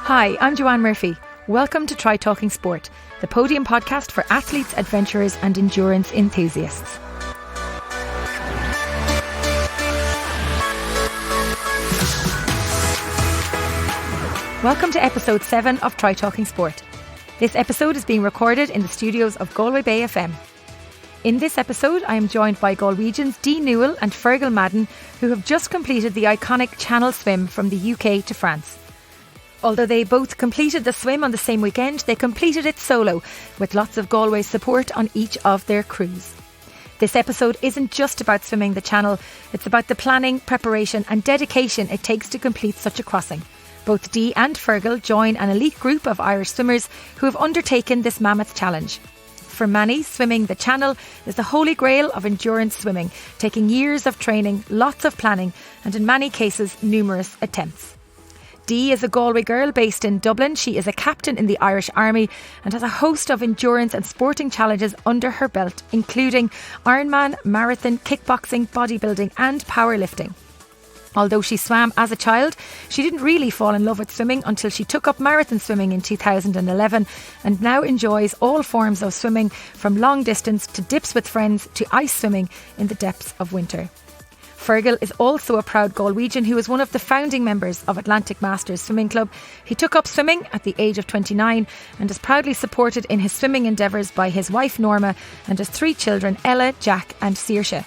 Hi, I'm Joanne Murphy. Welcome to Try Talking Sport, the podium podcast for athletes, adventurers and endurance enthusiasts. Welcome to episode 7 of Try Talking Sport. This episode is being recorded in the studios of Galway Bay FM. In this episode, I am joined by Galwegians Dee Newell and Fergal Madden, who have just completed the iconic Channel swim from the UK to France. Although they both completed the swim on the same weekend, they completed it solo, with lots of Galway support on each of their crews. This episode isn't just about swimming the Channel, it's about the planning, preparation and dedication it takes to complete such a crossing. Both Dee and Fergal join an elite group of Irish swimmers who have undertaken this mammoth challenge. For many, swimming the Channel is the holy grail of endurance swimming, taking years of training, lots of planning and in many cases numerous attempts. Dee is a Galway girl based in Dublin. She is a captain in the Irish Army and has a host of endurance and sporting challenges under her belt, including Ironman, marathon, kickboxing, bodybuilding and powerlifting. Although she swam as a child, she didn't really fall in love with swimming until she took up marathon swimming in 2011 and now enjoys all forms of swimming, from long distance to dips with friends to ice swimming in the depths of winter. Fergal is also a proud Galwegian who is one of the founding members of Atlantic Masters Swimming Club. He took up swimming at the age of 29 and is proudly supported in his swimming endeavours by his wife Norma and his 3 children Ella, Jack and Saoirse.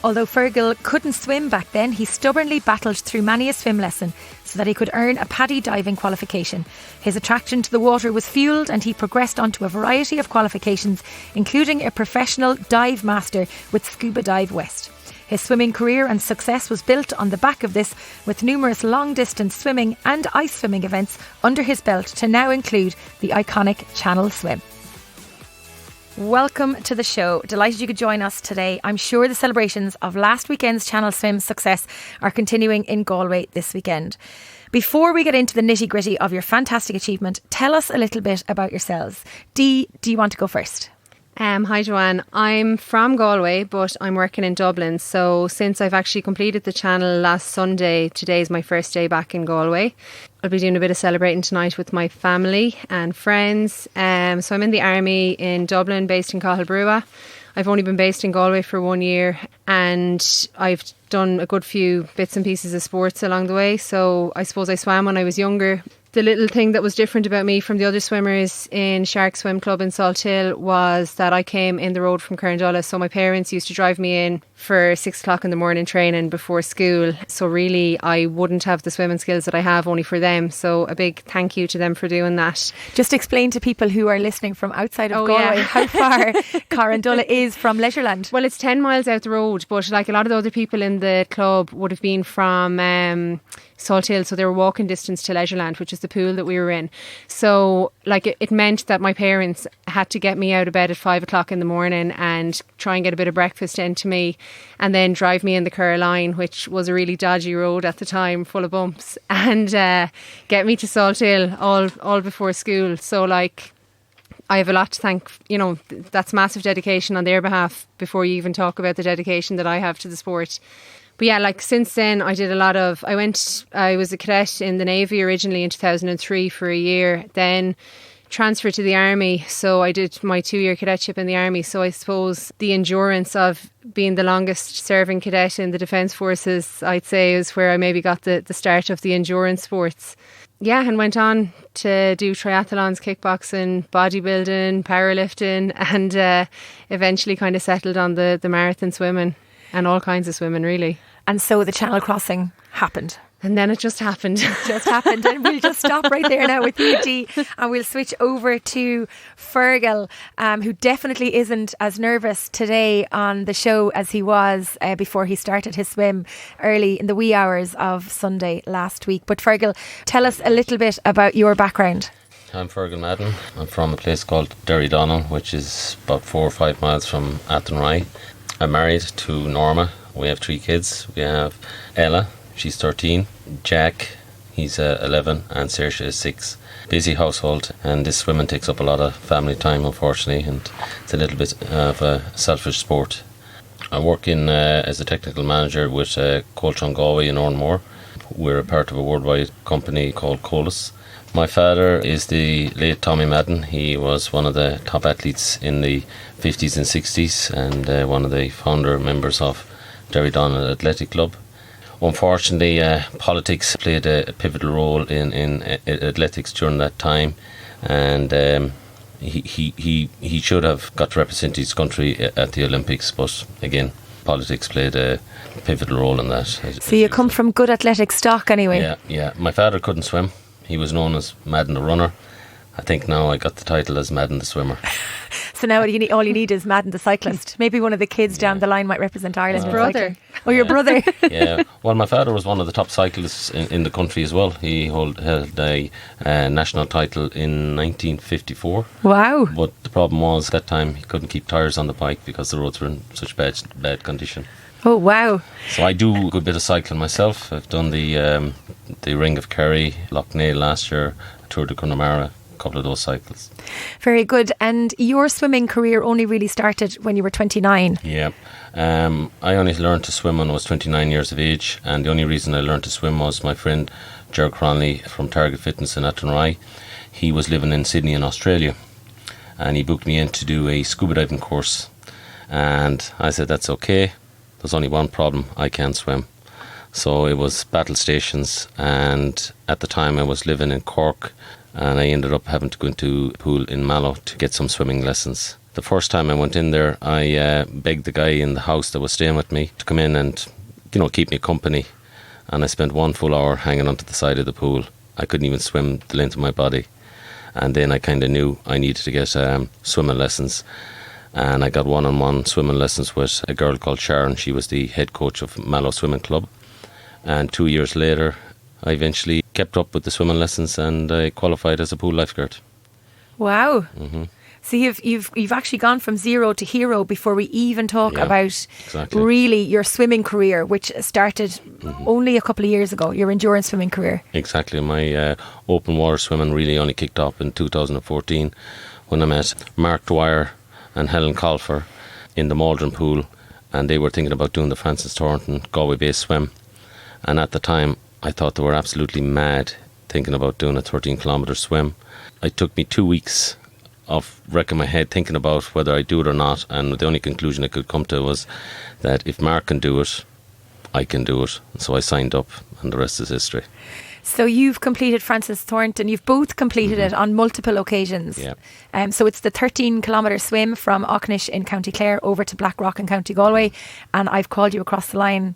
Although Fergal couldn't swim back then, he stubbornly battled through many a swim lesson so that he could earn a PADI diving qualification. His attraction to the water was fuelled and he progressed onto a variety of qualifications, including a professional dive master with Scuba Dive West. His swimming career and success was built on the back of this, with numerous long-distance swimming and ice swimming events under his belt to now include the iconic Channel swim. Welcome to the show. Delighted you could join us today. I'm sure the celebrations of last weekend's Channel swim success are continuing in Galway this weekend. Before we get into the nitty-gritty of your fantastic achievement, tell us a little bit about yourselves. Dee, do you want to go first? Hi Joanne, I'm from Galway but I'm working in Dublin, so since I've actually completed the Channel last Sunday, today is my first day back in Galway. I'll be doing a bit of celebrating tonight with my family and friends. So I'm in the Army in Dublin, based in Cathal. I've only been based in Galway for 1 year and I've done a good few bits and pieces of sports along the way. So I suppose I swam when I was younger. The little thing that was different about me from the other swimmers in Shark Swim Club in Salthill was that I came in the road from Carndullah. So my parents used to drive me in for 6 o'clock in the morning training before school. So really I wouldn't have the swimming skills that I have only for them. So a big thank you to them for doing that. Just explain to people who are listening from outside of Galway how far Carndullah is from Leisureland. Well, it's 10 miles out the road, but like a lot of the other people in the club would have been from Salthill, so they were walking distance to Leisureland, which is the pool that we were in. So like it meant that my parents had to get me out of bed at 5 o'clock in the morning and try and get a bit of breakfast into me and then drive me in the Kerr line, which was a really dodgy road at the time, full of bumps, and get me to Salthill all before school. So like I have a lot to thank, that's massive dedication on their behalf before you even talk about the dedication that I have to the sport. But yeah, like since then I did a lot of, I was a cadet in the Navy originally in 2003 for a year, then transferred to the Army. So I did my 2-year cadetship in the Army. So I suppose the endurance of being the longest serving cadet in the Defence Forces, I'd say, is where I maybe got the start of the endurance sports. Yeah, and went on to do triathlons, kickboxing, bodybuilding, powerlifting, and eventually kind of settled on the marathon swimming and all kinds of swimming, really. And so the Channel crossing happened. And then it just happened. And we'll just stop right there now with you, Dee, and we'll switch over to Fergal, who definitely isn't as nervous today on the show as he was before he started his swim early in the wee hours of Sunday last week. But Fergal, tell us a little bit about your background. I'm Fergal Madden. I'm from a place called Derrydonnell, which is about 4 or 5 miles from Athenry. I'm married to Norma. We have 3 kids. We have Ella, she's 13, Jack, he's 11, and Saoirse is 6. Busy household, and this swimming takes up a lot of family time, unfortunately, and it's a little bit of a selfish sport. I work in as a technical manager with Coach on Galway in Oranmore. we're a part of a worldwide company called Colas. My father is the late Tommy Madden. He was one of the top athletes in the 50s and 60s and one of the founder members of Derrydonal Athletic Club. Unfortunately, politics played a pivotal role in athletics during that time, and he should have got to represent his country at the Olympics, but again, politics played a pivotal role in that. So you come from good athletic stock anyway? Yeah. My father couldn't swim. He was known as Madden the runner. I think now I got the title as Madden the swimmer. So now all you need is Madden the cyclist. Maybe one of the kids down the line might represent Ireland. His brother. Oh, your brother. Yeah. Well, my father was one of the top cyclists in the country as well. He held a national title in 1954. Wow. But the problem was, at that time, he couldn't keep tyres on the bike because the roads were in such bad condition. Oh, wow. So I do a good bit of cycling myself. I've done the Ring of Kerry, Lough Neagh last year, Tour de Connemara, a couple of those cycles. Very good. And your swimming career only really started when you were 29. Yeah. I only learned to swim when I was 29 years of age, and the only reason I learned to swim was my friend Ger Cronley from Target Fitness in Athenry. He was living in Sydney in Australia, and he booked me in to do a scuba diving course. And I said, that's okay. There's only one problem, I can't swim. So it was battle stations, and at the time I was living in Cork, and I ended up having to go into a pool in Mallow to get some swimming lessons. The first time I went in there, I begged the guy in the house that was staying with me to come in and, keep me company. And I spent 1 full hour hanging onto the side of the pool. I couldn't even swim the length of my body. And then I kind of knew I needed to get swimming lessons. And I got one-on-one swimming lessons with a girl called Sharon. She was the head coach of Mallow Swimming Club. And 2 years later, I eventually kept up with the swimming lessons and I qualified as a pool lifeguard. Wow. Mm-hmm. So you've actually gone from zero to hero before we even talk about really your swimming career, which started only a couple of years ago, your endurance swimming career. Exactly. My open water swimming really only kicked off in 2014 when I met Mark Dwyer and Helen Colfer in the Maldron pool, and they were thinking about doing the Francis Thornton Galway Bay swim. And at the time, I thought they were absolutely mad thinking about doing a 13-kilometre swim. It took me 2 weeks of wrecking my head thinking about whether I'd do it or not, and the only conclusion I could come to was that if Mark can do it, I can do it. So I signed up, and the rest is history. So you've completed Francis Thornton. You've both completed it on multiple occasions. Yeah. So it's the 13-kilometre swim from Aughnish in County Clare over to Blackrock in County Galway, and I've called you across the line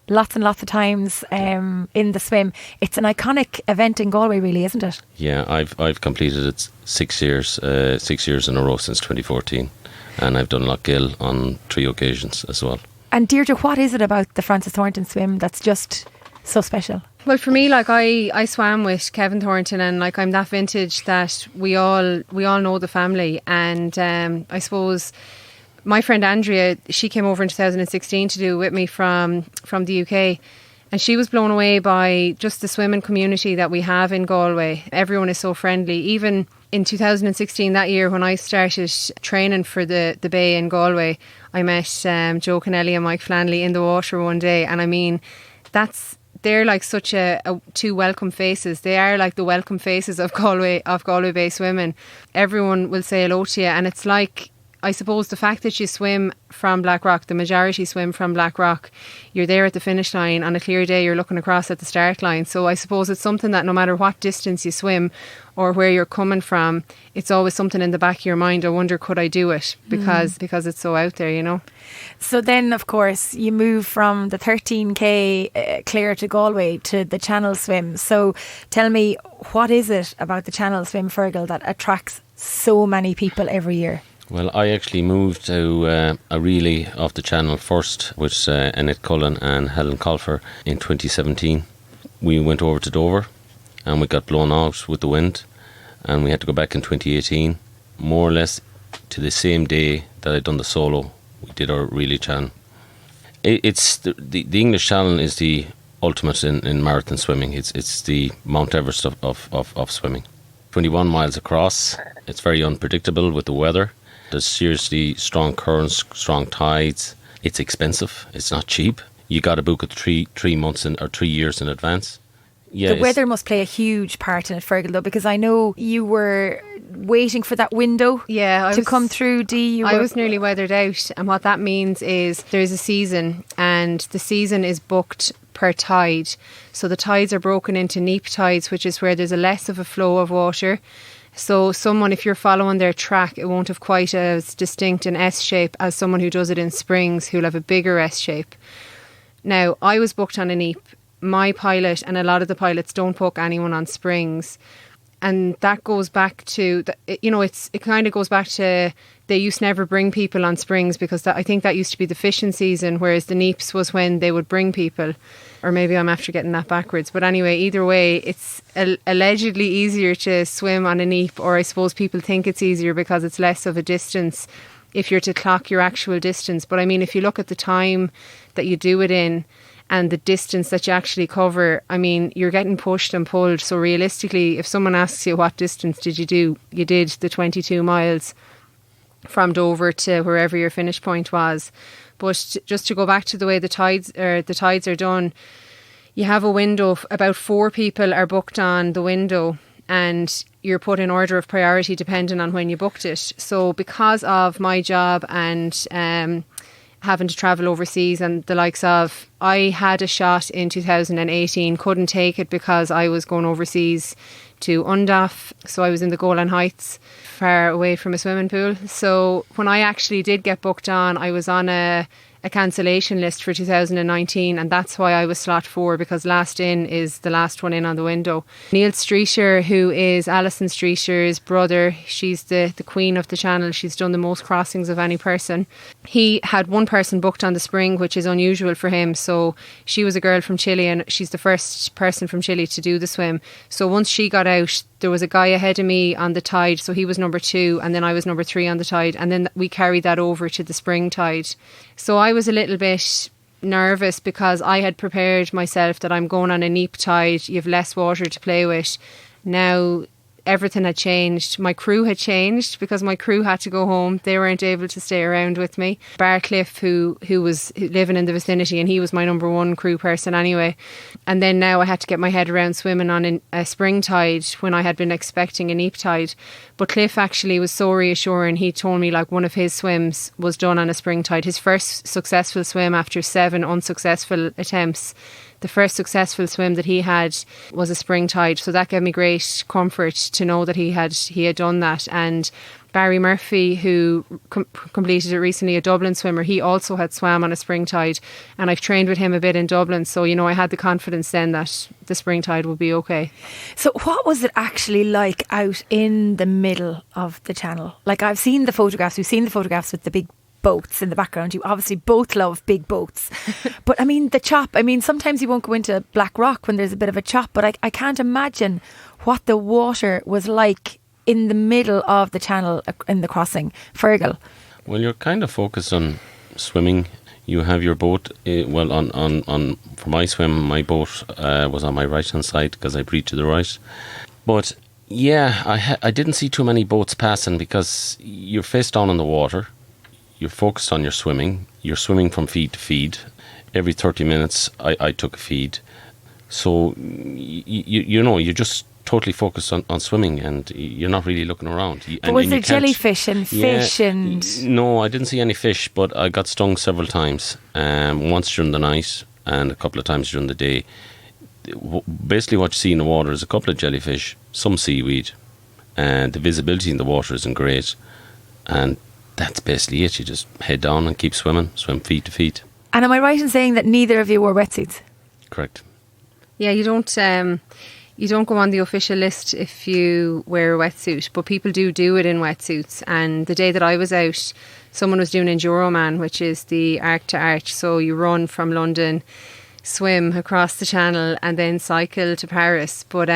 lots and lots of times in the swim. It's an iconic event in Galway, really, isn't it? Yeah, I've completed it 6 years in a row since 2014, and I've done Lough Gill on 3 occasions as well. And Deirdre, what is it about the Francis Thornton swim that's just so special? Well, for me, I swam with Kevin Thornton, and I'm that vintage that we all know the family, and I suppose my friend Andrea, she came over in 2016 to do it with me from the UK, and she was blown away by just the swimming community that we have in Galway. Everyone is so friendly. Even in 2016, that year when I started training for the Bay in Galway, I met Joe Kennelly and Mike Flanley in the water one day, and I mean, they're like such a two welcome faces. They are like the welcome faces of Galway Bay swimming. Everyone will say hello to you, and it's like, I suppose the fact that you swim from Blackrock, the majority swim from Blackrock, you're there at the finish line. On a clear day, you're looking across at the start line. So I suppose it's something that no matter what distance you swim or where you're coming from, it's always something in the back of your mind. I wonder, could I do it? Because it's so out there, So then, of course, you move from the 13k Clare to Galway to the Channel swim. So tell me, what is it about the Channel swim, Fergal, that attracts so many people every year? Well, I actually moved to a relay off the Channel first with Annette Cullen and Helen Colfer in 2017. We went over to Dover and we got blown out with the wind, and we had to go back in 2018, more or less to the same day that I'd done the solo. We did our relay challenge. It's the English Channel is the ultimate in marathon swimming. It's the Mount Everest of swimming. 21 miles across. It's very unpredictable with the weather. There's seriously strong currents, strong tides. It's expensive. It's not cheap. You got to book it 3 months or 3 years in advance. Yeah, The weather must play a huge part in it, Fergal, though, because I know you were waiting for that window to come through, Dee. I was nearly weathered out, and what that means is there's a season, and the season is booked per tide. So the tides are broken into neap tides, which is where there's a less of a flow of water. So someone, if you're following their track, it won't have quite as distinct an S shape as someone who does it in springs, who'll have a bigger S shape. Now, I was booked on a neap. My pilot and a lot of the pilots don't book anyone on springs. And that goes back to, it kind of goes back to they used to never bring people on springs because I think that used to be the fishing season, whereas the neeps was when they would bring people. Or maybe I'm after getting that backwards. But anyway, either way, it's allegedly easier to swim on a neep, or I suppose people think it's easier because it's less of a distance if you're to clock your actual distance. But I mean, if you look at the time that you do it in, and the distance that you actually cover, I mean, you're getting pushed and pulled. So realistically, if someone asks you what distance did you do, you did the 22 miles from Dover to wherever your finish point was. But just to go back to the way the tides are done, you have a window, about 4 people are booked on the window, and you're put in order of priority depending on when you booked it. So because of my job and having to travel overseas and the likes of, I had a shot in 2018, couldn't take it because I was going overseas to Undaff, so I was in the Golan Heights, far away from a swimming pool. So when I actually did get booked on, I was on a cancellation list for 2019, and that's why I was slot 4, because last in is the last one in on the window. Neil Streeter, who is Alison Streeter's brother, she's the queen of the channel, she's done the most crossings of any person. He had one person booked on the spring, which is unusual for him. So she was a girl from Chile, and she's the first person from Chile to do the swim. So once she got out, there was a guy ahead of me on the tide, so he was number 2, and then I was number 3 on the tide, and then we carried that over to the spring tide. So I was a little bit nervous because I had prepared myself that I'm going on a neap tide, you have less water to play with. Now everything had changed. My crew had changed because my crew had to go home. They weren't able to stay around with me. Barcliff, who was living in the vicinity, and he was my number 1 crew person anyway. And then now I had to get my head around swimming on a spring tide when I had been expecting a neap tide. But Cliff actually was so reassuring. He told me like one of his swims was done on a spring tide. His first successful swim after 7 unsuccessful attempts. The first successful swim that he had was a spring tide. So that gave me great comfort to know that he had done that. And Barry Murphy, who completed it recently, a Dublin swimmer, he also had swam on a spring tide. And I've trained with him a bit in Dublin. So, I had the confidence then that the spring tide would be okay. So what was it actually like out in the middle of the channel? Like, I've seen the photographs. We've seen the photographs with the big boats in the background. You obviously both love big boats. But I mean, the chop, sometimes you won't go into Black Rock when there's a bit of a chop, but I can't imagine what the water was like in the middle of the channel in the crossing. Fergal. Well, you're kind of focused on swimming. You have your boat, for my swim, my boat was on my right hand side because I breathed to the right. But yeah, I didn't see too many boats passing because you're face down in the water. You're focused on your swimming. You're swimming from feed to feed. Every 30 minutes, I took a feed. So, you're just totally focused on swimming, and you're not really looking around. But was there jellyfish and fish and... No, I didn't see any fish, but I got stung several times. Once during the night and a couple of times during the day. Basically what you see in the water is a couple of jellyfish, some seaweed, and the visibility in the water isn't great. And that's basically it. You just head down and keep swimming, swim feet to feet. And am I right in saying that neither of you wore wetsuits? Correct. Yeah, you don't go on the official list if you wear a wetsuit, but people do it in wetsuits. And the day that I was out, someone was doing Enduroman, which is the arc to arch. So you run from London, swim across the channel, and then cycle to Paris. But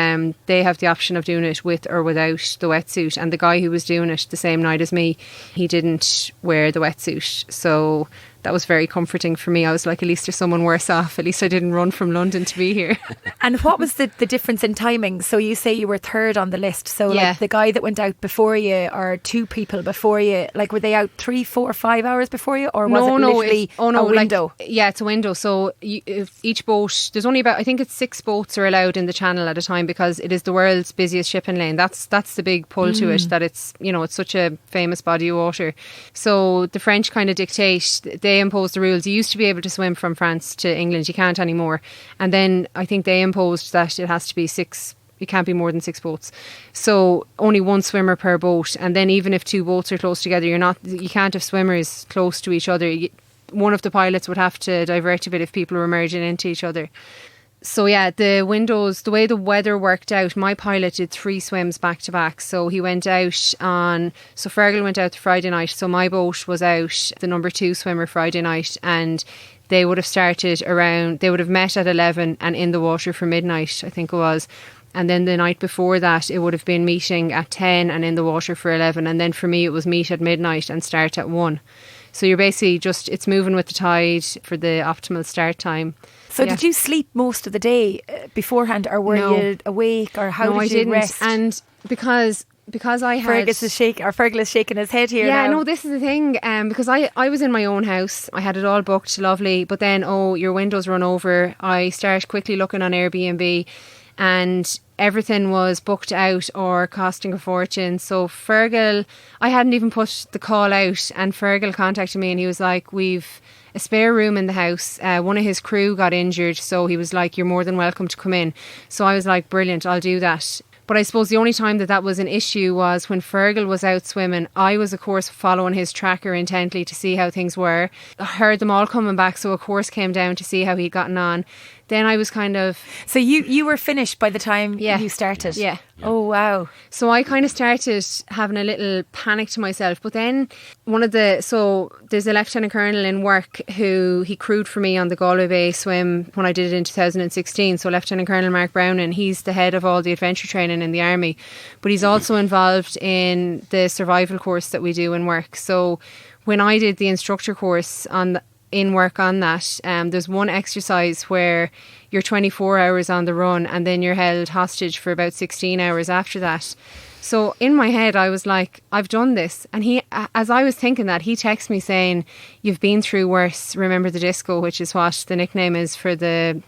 they have the option of doing it with or without the wetsuit. And the guy who was doing it the same night as me, he didn't wear the wetsuit. So that was very comforting for me. I was like, at least there's someone worse off. At least I didn't run from London to be here. And what was the difference in timing? So you say you were third on the list. So like the guy that went out before you, or two people before you, like were they out 3, 4, 5 hours before you, or was it literally a window? It's a window. So if each boat, there's only about, I think it's 6 boats are allowed in the channel at a time, because it is the world's busiest shipping lane. That's the big pull to it, that it's, you know, it's such a famous body of water. So the French kind of dictate, they impose the rules. You used to be able to swim from France to England, you can't anymore. And then I think they imposed that it has to be 6, it can't be more than 6 boats. So only 1 swimmer per boat. And then even if 2 boats are close together, you can't have swimmers close to each other. One of the pilots would have to divert a bit if people were merging into each other. So yeah, the windows, the way the weather worked out, my pilot did 3 swims back to back. So he went out on, so Fergal went out the Friday night. So my boat was out, the number 2 swimmer, Friday night, and they would have started around, they would have met at 11 and in the water for midnight, I think it was. And then the night before that, it would have been meeting at 10 and in the water for 11. And then for me, it was meet at midnight and start at 1. So you're basically just, it's moving with the tide for the optimal start time. So did you sleep most of the day beforehand, or were you awake, or how did you rest? And because I had... Fergal is shaking his head here now. Yeah, no, this is the thing. Because I was in my own house. I had it all booked, lovely. But then, your windows run over. I start quickly looking on Airbnb, and everything was booked out or costing a fortune. So Fergal, I hadn't even put the call out, and Fergal contacted me and he was like, we've a spare room in the house. One of his crew got injured, so he was like, you're more than welcome to come in. So I was like, brilliant, I'll do that. But I suppose the only time that was an issue was when Fergal was out swimming. I was, of course, following his tracker intently to see how things were. I heard them all coming back, so of course came down to see how he'd gotten on. Then I was kind of... So you were finished by the time you started? Yeah. Oh, wow. So I kind of started having a little panic to myself. But then there's a Lieutenant Colonel in work who he crewed for me on the Galway Bay swim when I did it in 2016. So Lieutenant Colonel Mark Brown, and he's the head of all the adventure training in the army. But he's also involved in the survival course that we do in work. So when I did the instructor course in work on that, there's one exercise where you're 24 hours on the run and then you're held hostage for about 16 hours after that. So in my head I was like, I've done this. And he, as I was thinking that, he texted me saying, you've been through worse, remember the disco, which is what the nickname is for the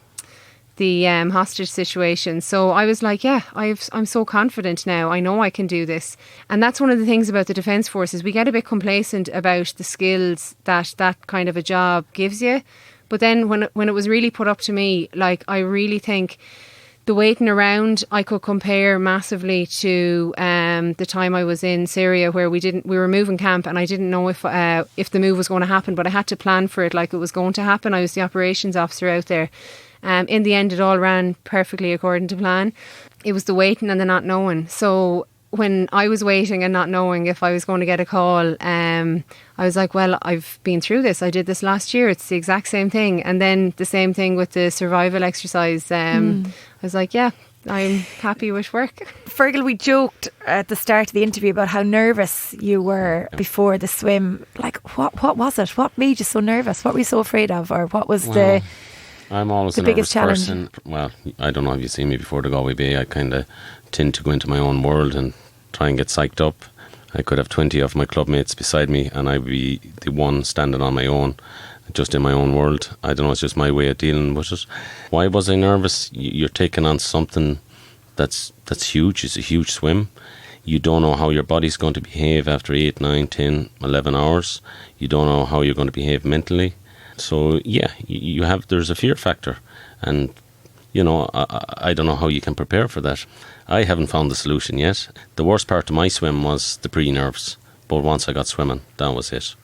hostage situation. So I was like, yeah, I'm so confident now. I know I can do this. And that's one of the things about the Defence Forces. We get a bit complacent about the skills that kind of a job gives you. But then when it was really put up to me, like, I really think the waiting around, I could compare massively to the time I was in Syria, where we were moving camp and I didn't know if the move was going to happen, but I had to plan for it like it was going to happen. I was the operations officer out there. In the end, it all ran perfectly according to plan. It was the waiting and the not knowing. So when I was waiting and not knowing if I was going to get a call, I was like, well, I've been through this. I did this last year. It's the exact same thing. And then the same thing with the survival exercise. I was like, yeah, I'm happy with work. Fergal, we joked at the start of the interview about how nervous you were before the swim. Like, what was it? What made you so nervous? What were you so afraid of? Or what was I'm always a nervous person. Well, I don't know if you've seen me before the Galway Bay. I kind of tend to go into my own world and try and get psyched up. I could have 20 of my club mates beside me and I'd be the one standing on my own, just in my own world. I don't know, it's just my way of dealing with it. Why was I nervous? You're taking on something that's huge. It's a huge swim. You don't know how your body's going to behave after 8, 9, 10, 11 hours. You don't know how you're going to behave mentally. So yeah, there's a fear factor, and I don't know how you can prepare for that. I haven't found the solution yet. The worst part of my swim was the pre-nerves, but once I got swimming, that was it.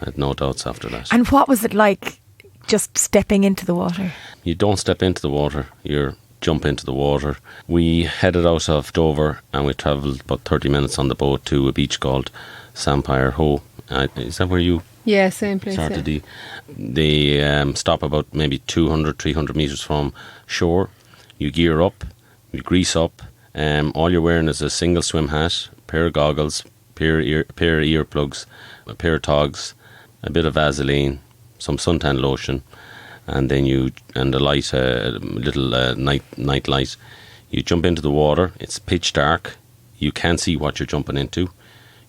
I had no doubts after that. And what was it like just stepping into the water? You don't step into the water, you jump into the water. We headed out of Dover and we travelled about 30 minutes on the boat to a beach called Sampire Ho. Is that where you... Yeah, same place. They stop about maybe 200, 300 metres from shore. You gear up, you grease up. All you're wearing is a single swim hat, a pair of goggles, pair of earplugs, a pair of togs, a bit of Vaseline, some suntan lotion, and then and a light, little night light. You jump into the water. It's pitch dark. You can't see what you're jumping into.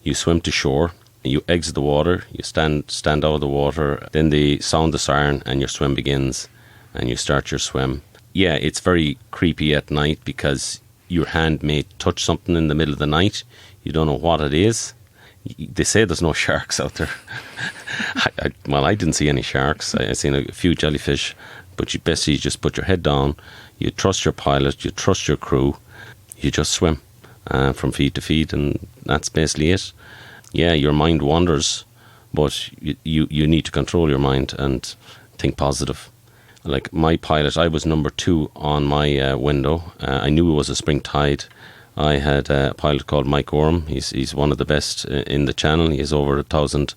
You swim to shore. You exit the water. You stand out of the water. Then they sound the siren, and your swim begins, and you start your swim. Yeah, it's very creepy at night because your hand may touch something in the middle of the night. You don't know what it is. They say there's no sharks out there. I didn't see any sharks. I seen a few jellyfish, but you basically just put your head down. You trust your pilot. You trust your crew. You just swim from feet to feet, and that's basically it. Yeah, your mind wanders, but you need to control your mind and think positive. Like my pilot, I was number 2 on my window. I knew it was a spring tide. I had a pilot called Mike Orm. He's one of the best in the channel. He has over 1,000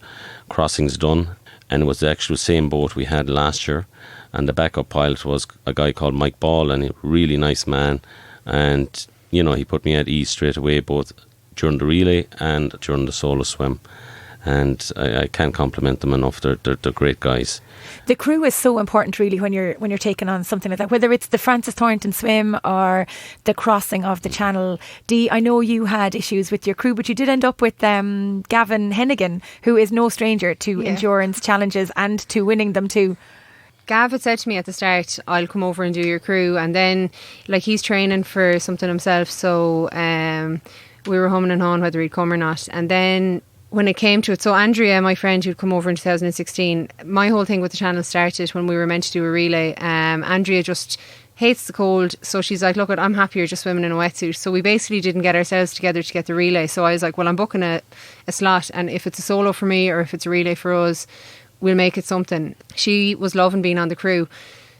crossings done. And it was the actual same boat we had last year. And the backup pilot was a guy called Mike Ball, and a really nice man. And, he put me at ease straight away, both during the relay and during the solo swim. And I can't compliment them enough. They're great guys. The crew is so important, really, when you're taking on something like that, whether it's the Francis Thornton swim or the crossing of the Channel. Dee, I know you had issues with your crew, but you did end up with Gavin Hennigan, who is no stranger to endurance challenges and to winning them too. Gav had said to me at the start, I'll come over and do your crew, and then he's training for something himself, so we were humming and hawing whether he'd come or not. And then when it came to it, so Andrea, my friend who'd come over in 2016, my whole thing with the channel started when we were meant to do a relay. Andrea just hates the cold, so she's like, look, I'm happier just swimming in a wetsuit. So we basically didn't get ourselves together to get the relay. So I was like, well, I'm booking a slot, and if it's a solo for me or if it's a relay for us, we'll make it something. She was loving being on the crew.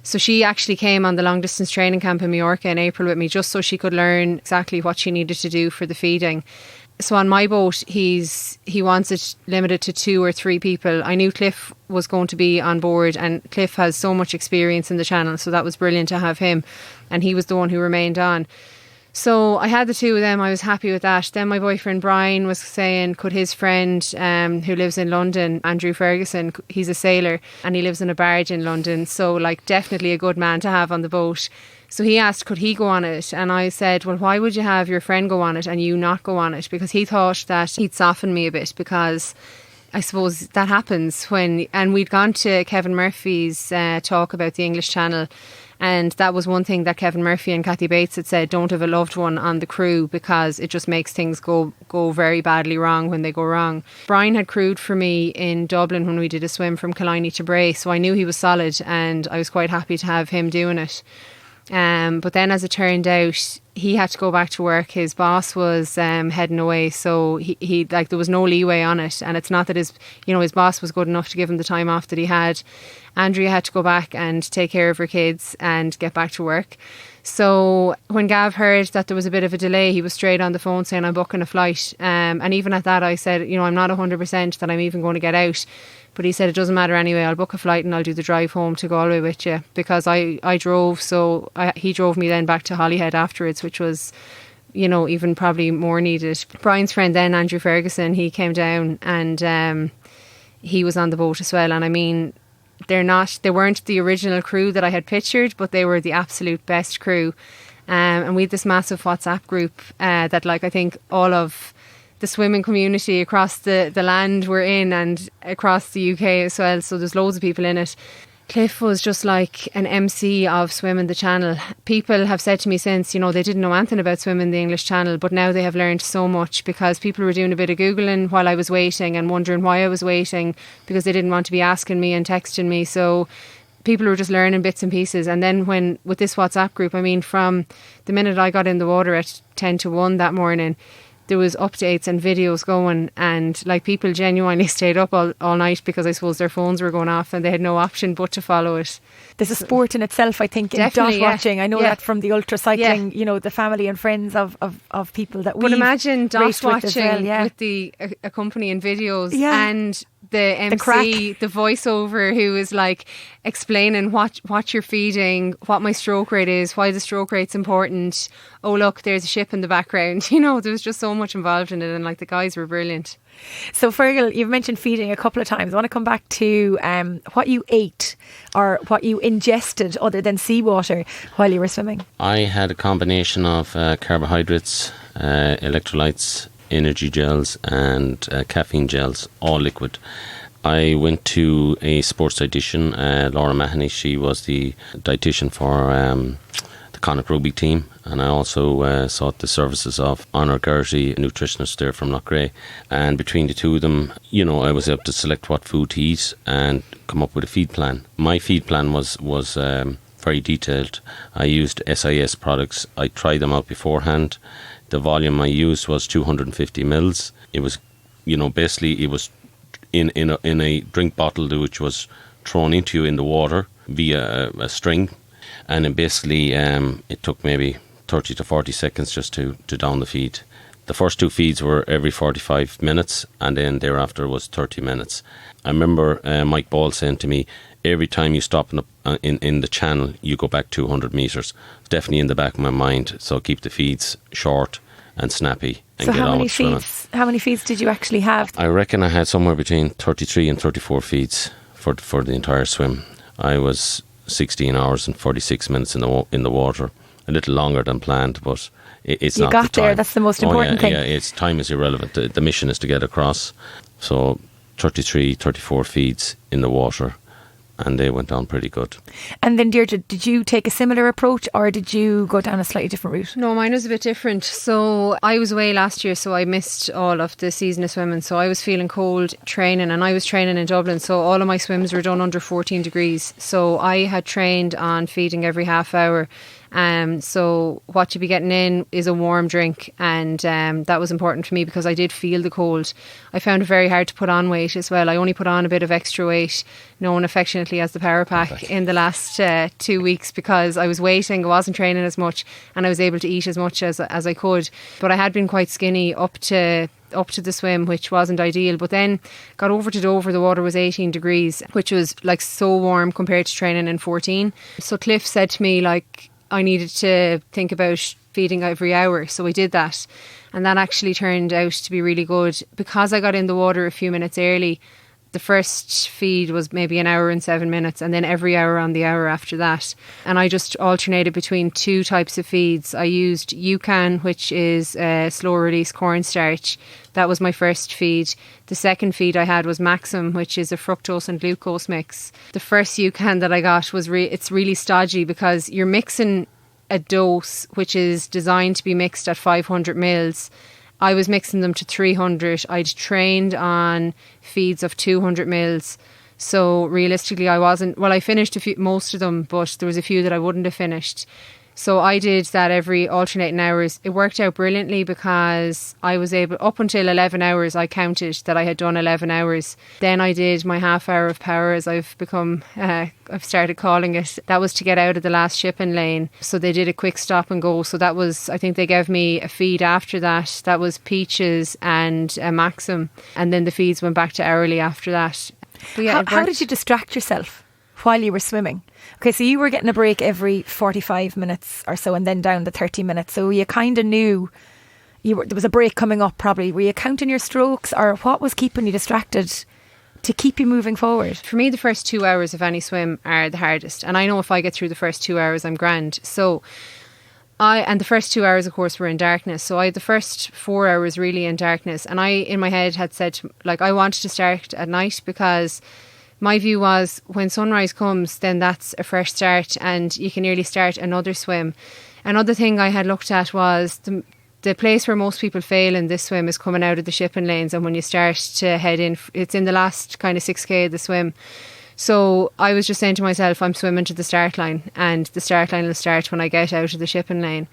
So she actually came on the long distance training camp in Mallorca in April with me, just so she could learn exactly what she needed to do for the feeding. So on my boat, he wants it limited to 2 or 3 people. I knew Cliff was going to be on board, and Cliff has so much experience in the channel, so that was brilliant to have him. And he was the one who remained on. So I had the 2 of them. I was happy with that. Then my boyfriend Brian was saying, could his friend who lives in London, Andrew Ferguson, he's a sailor and he lives in a barge in London, so definitely a good man to have on the boat. So he asked, could he go on it? And I said, well, why would you have your friend go on it and you not go on it? Because he thought that he'd soften me a bit, because I suppose that happens and we'd gone to Kevin Murphy's talk about the English Channel, and that was one thing that Kevin Murphy and Kathy Bates had said, don't have a loved one on the crew because it just makes things go very badly wrong when they go wrong. Brian had crewed for me in Dublin when we did a swim from Killiney to Bray, so I knew he was solid and I was quite happy to have him doing it. But then, as it turned out, he had to go back to work. His boss was heading away, so he there was no leeway on it. And it's not that his boss was good enough to give him the time off that he had. Andrea had to go back and take care of her kids and get back to work. So when Gav heard that there was a bit of a delay, he was straight on the phone saying, I'm booking a flight. And even at that, I said, I'm not 100% that I'm even going to get out. But he said, it doesn't matter anyway, I'll book a flight and I'll do the drive home to Galway with you, because I drove, so he drove me then back to Holyhead afterwards, which was, even probably more needed. Brian's friend then, Andrew Ferguson, he came down and he was on the boat as well. And I mean, they weren't the original crew that I had pictured, but they were the absolute best crew. And we had this massive WhatsApp group that I think all of the swimming community across the land were in, and across the UK as well, so there's loads of people in it. Cliff was just like an MC of swimming the channel. People have said to me since, they didn't know anything about swimming the English Channel, but now they have learned so much, because people were doing a bit of Googling while I was waiting and wondering why I was waiting, because they didn't want to be asking me and texting me. So people were just learning bits and pieces. And then with this WhatsApp group, I mean, from the minute I got in the water at 10 to 1 that morning, there was updates and videos going, and people genuinely stayed up all night, because I suppose their phones were going off and they had no option but to follow it. There's a sport in itself, I think, in dot watching. I know that from the ultra cycling, the family and friends of people that we. But imagine dot watching well, with the accompanying videos and the MC, crack. the voiceover, who was like explaining what you're feeding, what my stroke rate is, why the stroke rate's important. Oh, look, there's a ship in the background. You know, there was just so much involved in it, and like the guys were brilliant. So Fergal, you've mentioned feeding a couple of times. I want to come back to what you ate or what you ingested other than seawater while you were swimming. I had a combination of carbohydrates, electrolytes, energy gels and caffeine gels, all liquid. I went to a sports dietitian, Laura Mahoney. She was the dietitian for the Connacht rugby team, and I also sought the services of Honor Gertie, a nutritionist there from Loughrea. And between the two of them, you know, I was able to select what food to eat and come up with a feed plan. My feed plan was very detailed. I used SIS products. I tried them out beforehand. The volume I used was 250 mils. It was, you know, basically it was in a drink bottle which was thrown into you in the water via a string, and then basically it took maybe 30 to 40 seconds just to down the feed. The first two feeds were every 45 minutes, and then thereafter was 30 minutes. I remember Mike Ball saying to me, every time you stop in the channel, you go back 200 metres. Definitely in the back of my mind. So keep the feeds short and snappy and so get how on many with swimming. how many feeds did you actually have? I reckon I had somewhere between 33 and 34 feeds for the entire swim. I was 16 hours and 46 minutes in the water. A little longer than planned, but it's not the time. You got there, that's the most important thing. Yeah, it's time is irrelevant. The mission is to get across. So 33, 34 feeds in the water, and they went down pretty good. And then Deirdre, did you take a similar approach or did you go down a slightly different route? No, mine was a bit different. So I was away last year, so I missed all of the season of swimming. So I was feeling cold training, and I was training in Dublin, so all of my swims were done under 14 degrees. So I had trained on feeding every half hour. So what you'd be getting in is a warm drink, and that was important for me because I did feel the cold. I found it very hard to put on weight as well. I only put on a bit of extra weight, known affectionately as the Power Pack, in the last 2 weeks because I was waiting, I wasn't training as much, and I was able to eat as much as I could. But I had been quite skinny up to the swim, which wasn't ideal. But then got over to Dover, the water was 18 degrees, which was like so warm compared to training in 14. So Cliff said to me, like, I needed to think about feeding every hour, so I did that, and that actually turned out to be really good because I got in the water a few minutes early. The first feed was maybe an hour and 7 minutes, and then every hour on the hour after that. And I just alternated between two types of feeds. I used UCAN, which is slow release cornstarch. That was my first feed. The second feed I had was Maxim, which is a fructose and glucose mix. The first UCAN that I got was it's really stodgy because you're mixing a dose which is designed to be mixed at 500 mils. I was mixing them to 300. I'd trained on feeds of 200 mils. So realistically, I finished most of them, but there was a few that I wouldn't have finished. So I did that every alternating hours. It worked out brilliantly because I was able, up until 11 hours, I counted that I had done 11 hours. Then I did my half hour of power, as I've started calling it. That was to get out of the last shipping lane. So they did a quick stop and go. So that was, I think they gave me a feed after that. That was peaches and a Maxim. And then the feeds went back to hourly after that. But yeah, how did you distract yourself while you were swimming? Okay, so you were getting a break every 45 minutes or so and then down to 30 minutes. So you kind of knew there was a break coming up probably. Were you counting your strokes, or what was keeping you distracted to keep you moving forward? For me, the first 2 hours of any swim are the hardest. And I know if I get through the first 2 hours, I'm grand. So and the first 2 hours, of course, were in darkness. So I had the first 4 hours really in darkness. And I, in my head, had said, like, I wanted to start at night because my view was when sunrise comes, then that's a fresh start and you can nearly start another swim. Another thing I had looked at was the place where most people fail in this swim is coming out of the shipping lanes, and when you start to head in, it's in the last kind of 6k of the swim. So I was just saying to myself, I'm swimming to the start line, and the start line will start when I get out of the shipping lane.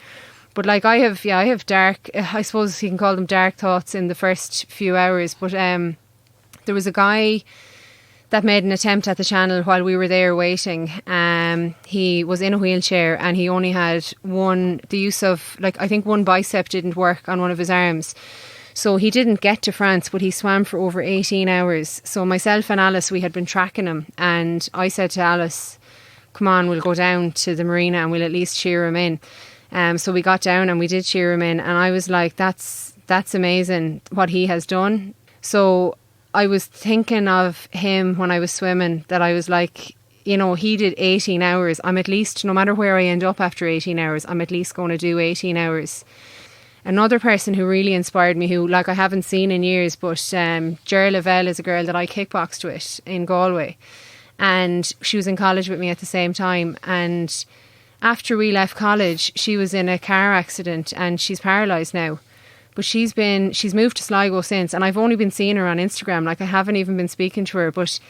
But like I have dark, I suppose you can call them dark thoughts in the first few hours. But there was a guy that made an attempt at the channel while we were there waiting. He was in a wheelchair and he only had one bicep didn't work on one of his arms. So he didn't get to France, but he swam for over 18 hours. So myself and Alice, we had been tracking him, and I said to Alice, come on, we'll go down to the marina and we'll at least cheer him in. So we got down and we did cheer him in, and I was like, that's amazing what he has done. So I was thinking of him when I was swimming, that I was like, you know, he did 18 hours. I'm at least, no matter where I end up after 18 hours, I'm at least going to do 18 hours. Another person who really inspired me, who like I haven't seen in years, but Lavelle is a girl that I kickboxed with in Galway, and she was in college with me at the same time. And after we left college, she was in a car accident and she's paralysed now. But she's moved to Sligo since, and I've only been seeing her on Instagram. Like, I haven't even been speaking to her, but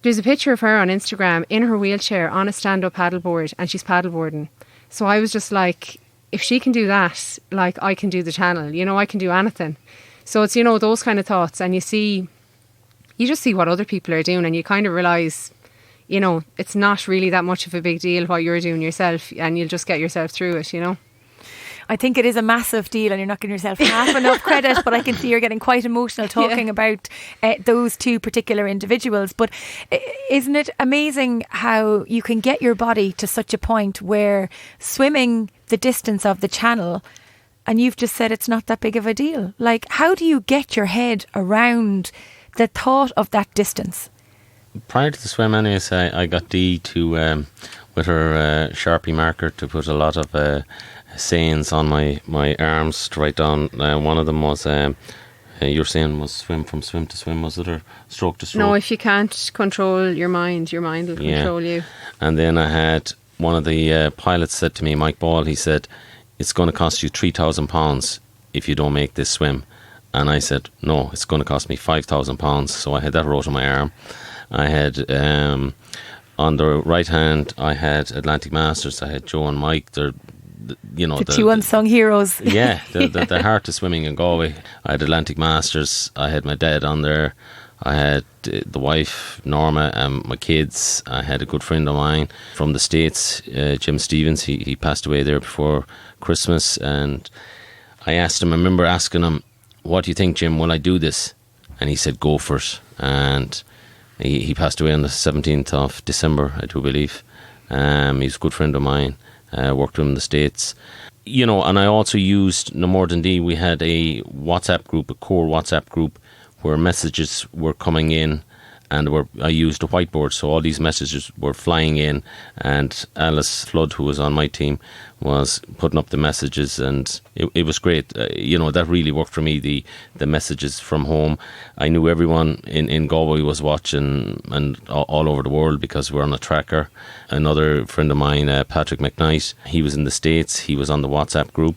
there's a picture of her on Instagram in her wheelchair on a stand-up paddleboard, and she's paddleboarding. So I was just like, if she can do that, like, I can do the channel, you know, I can do anything. So it's, you know, those kind of thoughts, and you just see what other people are doing, and you kind of realise, you know, it's not really that much of a big deal what you're doing yourself, and you'll just get yourself through it, you know. I think it is a massive deal, and you're not giving yourself half enough credit, but I can see you're getting quite emotional talking about those two particular individuals. But isn't it amazing how you can get your body to such a point where swimming the distance of the channel, and you've just said it's not that big of a deal. Like, how do you get your head around the thought of that distance? Prior to the swim, anyways, I got Dee to, with her Sharpie marker, to put a lot of sayings on my arms to write down. One of them was, your saying was swim from swim to swim, was it, or stroke to stroke? No, if you can't control your mind will control you. And then I had one of the pilots said to me, Mike Ball, he said, it's going to cost you £3,000 if you don't make this swim. And I said, no, it's going to cost me £5,000. So I had that wrote on my arm. I had, on the right hand, I had Atlantic Masters. I had Joe and Mike. They're, you know, the two unsung heroes. Yeah, the heart of swimming in Galway. I had Atlantic Masters. I had my dad on there. I had the wife, Norma, and my kids. I had a good friend of mine from the States, Jim Stevens. He passed away there before Christmas. And I asked him, I remember asking him, what do you think, Jim, will I do this? And he said, go for it. And he passed away on the 17th of December, I do believe. He's a good friend of mine. Worked with him in the States. You know, and I also used, no more than Dee, we had a WhatsApp group, a core WhatsApp group, where messages were coming in, and I used a whiteboard, so all these messages were flying in, and Alice Flood, who was on my team, was putting up the messages, and it was great. You know, that really worked for me, the messages from home. I knew everyone in Galway was watching, and all over the world, because we're on a tracker. Another friend of mine, Patrick McKnight, he was in the States, he was on the WhatsApp group,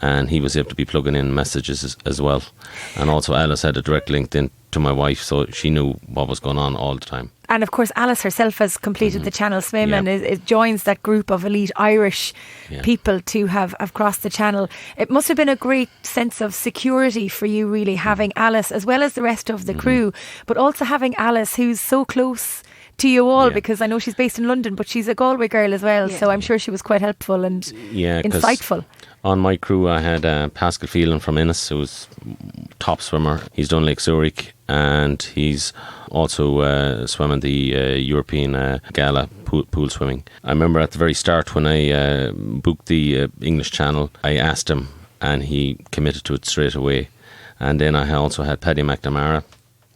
and he was able to be plugging in messages as well. And also Alice had a direct link in to my wife, so she knew what was going on all the time. And of course Alice herself has completed the Channel Swim, and it joins that group of elite Irish people to have crossed the Channel. It must have been a great sense of security for you, really, having Alice as well as the rest of the crew, but also having Alice, who's so close to you all, because I know she's based in London, but she's a Galway girl as well, so I'm sure she was quite helpful and insightful. On my crew I had Pascal Phelan from Ennis, who was top swimmer. He's done Lake Zurich, and he's also swimming the European Gala pool swimming. I remember at the very start when I booked the English Channel, I asked him and he committed to it straight away. And then I also had Paddy McNamara,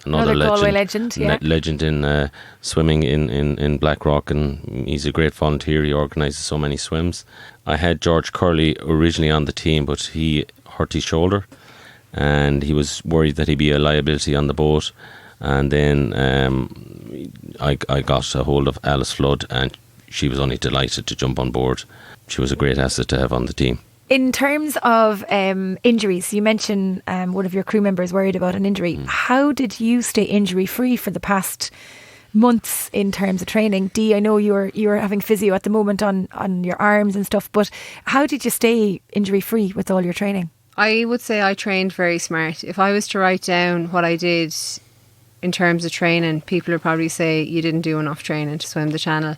another legend in swimming in Blackrock, and he's a great volunteer. He organises so many swims. I had George Curley originally on the team, but he hurt his shoulder and he was worried that he'd be a liability on the boat. And then I got a hold of Alice Flood, and she was only delighted to jump on board. She was a great asset to have on the team. In terms of injuries, you mentioned one of your crew members worried about an injury. How did you stay injury free for the past months in terms of training? Dee, I know you're having physio at the moment on your arms and stuff, but how did you stay injury free with all your training? I would say I trained very smart. If I was to write down what I did in terms of training, people would probably say you didn't do enough training to swim the Channel.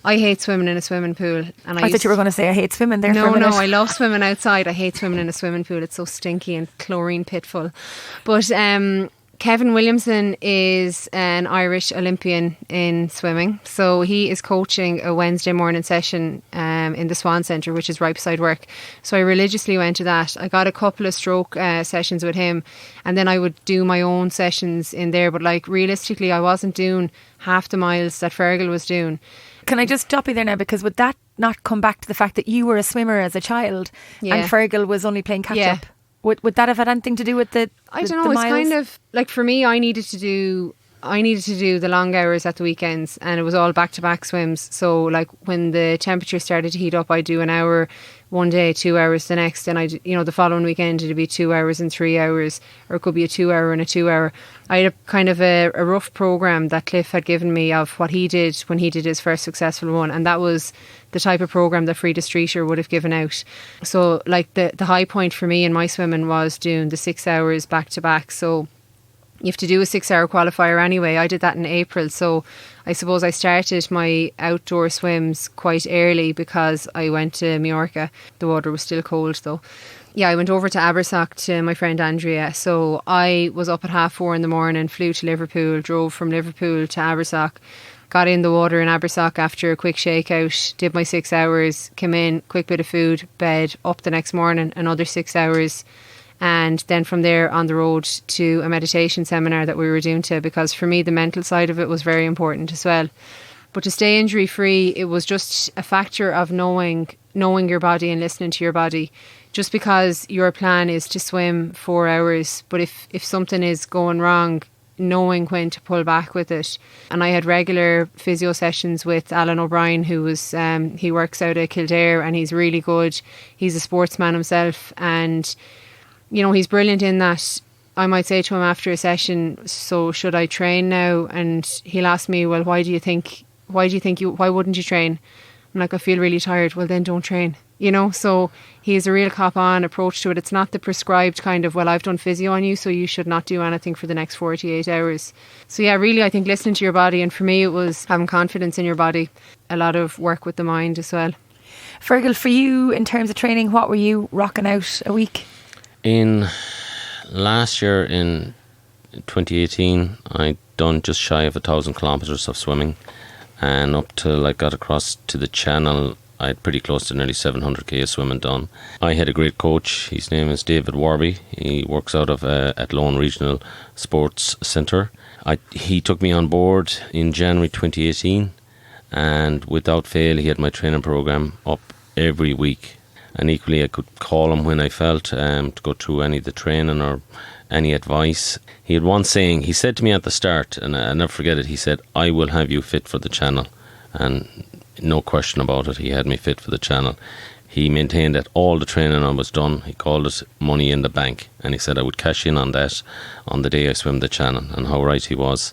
I hate swimming in a swimming pool. And I thought you were going to say I hate swimming there for a No, minute. I love swimming outside. I hate swimming in a swimming pool. It's so stinky and chlorine pitful. But Kevin Williamson is an Irish Olympian in swimming. So he is coaching a Wednesday morning session in the Swan Centre, which is right beside work. So I religiously went to that. I got a couple of stroke sessions with him, and then I would do my own sessions in there. But like realistically, I wasn't doing half the miles that Fergal was doing. Can I just stop you there now? Because would that not come back to the fact that you were a swimmer as a child and Fergal was only playing catch up? Would that have had anything to do with the I don't know. It's kind of like, for me, I needed to do the long hours at the weekends, and it was all back-to-back swims. So like when the temperature started to heat up, I'd do an hour one day, 2 hours the next, and the following weekend it'd be 2 hours and 3 hours, or it could be a 2 hour and a 2 hour. I had a kind of a rough programme that Cliff had given me of what he did when he did his first successful one, and that was the type of programme that Frida Streeter would have given out. So like the high point for me in my swimming was doing the 6 hours back to back. So you have to do a 6 hour qualifier anyway. I did that in April, so I suppose I started my outdoor swims quite early because I went to Majorca. The water was still cold though. Yeah, I went over to Abersock to my friend Andrea. So I was up at 4:30 in the morning, flew to Liverpool, drove from Liverpool to Abersock, got in the water in Abersock after a quick shakeout, did my 6 hours, came in, quick bit of food, bed, up the next morning, another 6 hours. And then from there on the road to a meditation seminar that we were doing because for me the mental side of it was very important as well. But to stay injury free, it was just a factor of knowing your body and listening to your body. Just because your plan is to swim 4 hours, but if something is going wrong, knowing when to pull back with it. And I had regular physio sessions with Alan O'Brien, who was he works out of Kildare, and he's really good. He's a sportsman himself, and he's brilliant in that. I might say to him after a session, so should I train now? And he'll ask me, well, why wouldn't you train? I'm like, I feel really tired. Well, then don't train, so he has a real cop on approach to it. It's not the prescribed kind of, well, I've done physio on you, so you should not do anything for the next 48 hours. So yeah, really, I think listening to your body. And for me, it was having confidence in your body. A lot of work with the mind as well. Fergal, for you, in terms of training, what were you rocking out a week? In last year, in 2018, I'd done just shy of 1,000 kilometres of swimming, and up till I got across to the Channel, I had pretty close to nearly 700k of swimming done. I had a great coach. His name is David Warby. He works out of Athlone Regional Sports Centre. He took me on board in January 2018, and without fail, he had my training programme up every week. And equally, I could call him when I felt to go through any of the training or any advice. He had one saying, he said to me at the start, and I'll never forget it, he said, I will have you fit for the Channel. And no question about it, he had me fit for the Channel. He maintained that all the training I was done, he called it money in the bank. And he said I would cash in on that on the day I swim the Channel. And how right he was.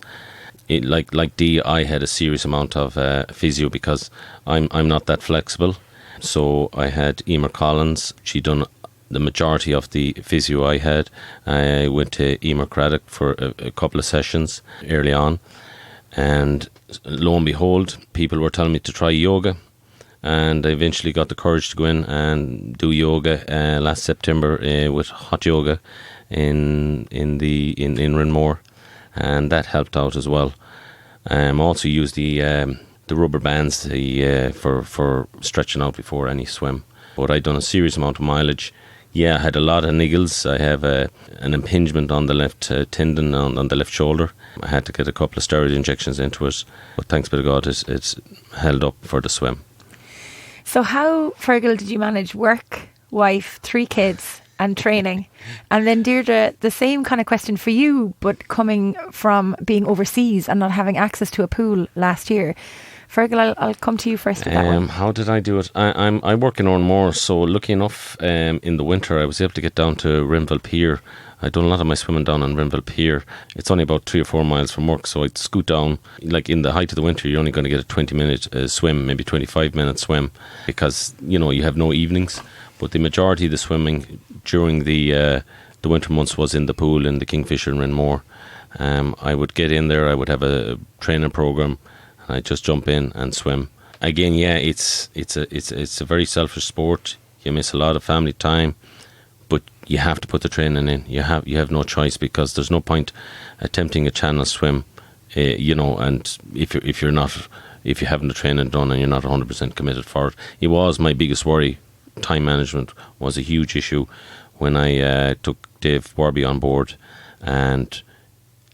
Like Dee, I had a serious amount of physio because I'm not that flexible. So I had Emer Collins. She done the majority of the physio I had. I went to Emer Craddock for a couple of sessions early on, and lo and behold, people were telling me to try yoga, and I eventually got the courage to go in and do yoga last September with hot yoga in Rinmore, and that helped out as well. Also used the rubber bands for stretching out before any swim. But I'd done a serious amount of mileage. Yeah, I had a lot of niggles. I have an impingement on the left tendon on the left shoulder. I had to get a couple of steroid injections into it. But thanks be to God, it's held up for the swim. So how, Fergal, did you manage work, wife, 3 kids and training? And then Deirdre, the same kind of question for you, but coming from being overseas and not having access to a pool last year. Fergal, I'll come to you first with that one. How did I do it? I work in Ormore, so lucky enough, in the winter I was able to get down to Rinville Pier. I'd done a lot of my swimming down on Rinville Pier. It's only about 3 or 4 miles from work, so I'd scoot down. Like in the height of the winter, you're only going to get a 20-minute swim, maybe 25-minute swim, because you have no evenings. But the majority of the swimming during the winter months was in the pool in the Kingfisher in Rinmore. I would get in there. I would have a training program. I'd just jump in and swim. again, yeah, it's a very selfish sport. You miss a lot of family time, but you have to put the training in. You have no choice, because there's no point attempting a channel swim, and if you haven't the training done and you're not 100% committed for it. It was my biggest worry. Time management was a huge issue when I took Dave Warby on board, and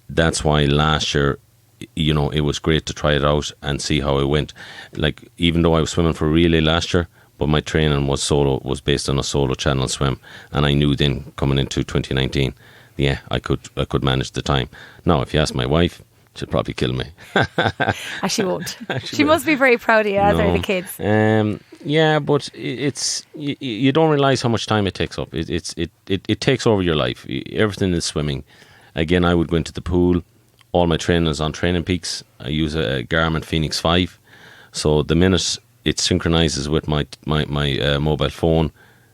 that's why last year, it was great to try it out and see how it went. Like, even though I was swimming for relay last year, but my training was based on a solo channel swim, and I knew then coming into 2019, yeah, I could manage the time. Now, if you ask my wife, she'll probably kill me. She won't. She must be very proud of you, as are the kids. Yeah, but you don't realise how much time it takes up. It takes over your life. Everything is swimming. Again, I would go into the pool. All my training is on Training Peaks. I use a Garmin Phoenix 5. So the minute it synchronises with my mobile phone,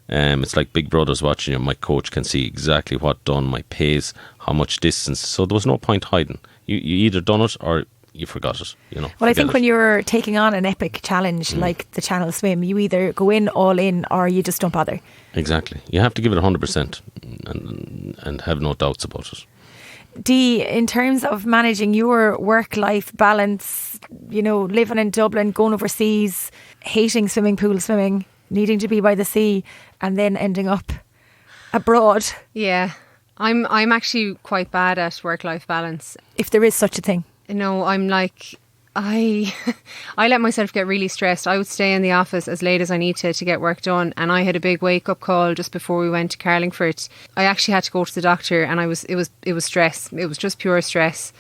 it's like Big Brother's watching you. My coach can see exactly what done, my pace, how much distance. So there was no point hiding. You either done it or you forgot it. Well, I think when you're taking on an epic challenge like the channel swim, you either go in all in or you just don't bother. Exactly. You have to give it 100% and have no doubts about it. Dee, in terms of managing your work-life balance, living in Dublin, going overseas, hating swimming pool swimming, needing to be by the sea, and then ending up abroad. Yeah, I'm actually quite bad at work-life balance. If there is such a thing. I'm like, I let myself get really stressed. I would stay in the office as late as I need to get work done, and I had a big wake-up call just before we went to Carlingford. I actually had to go to the doctor, and it was stress. It was just pure stress.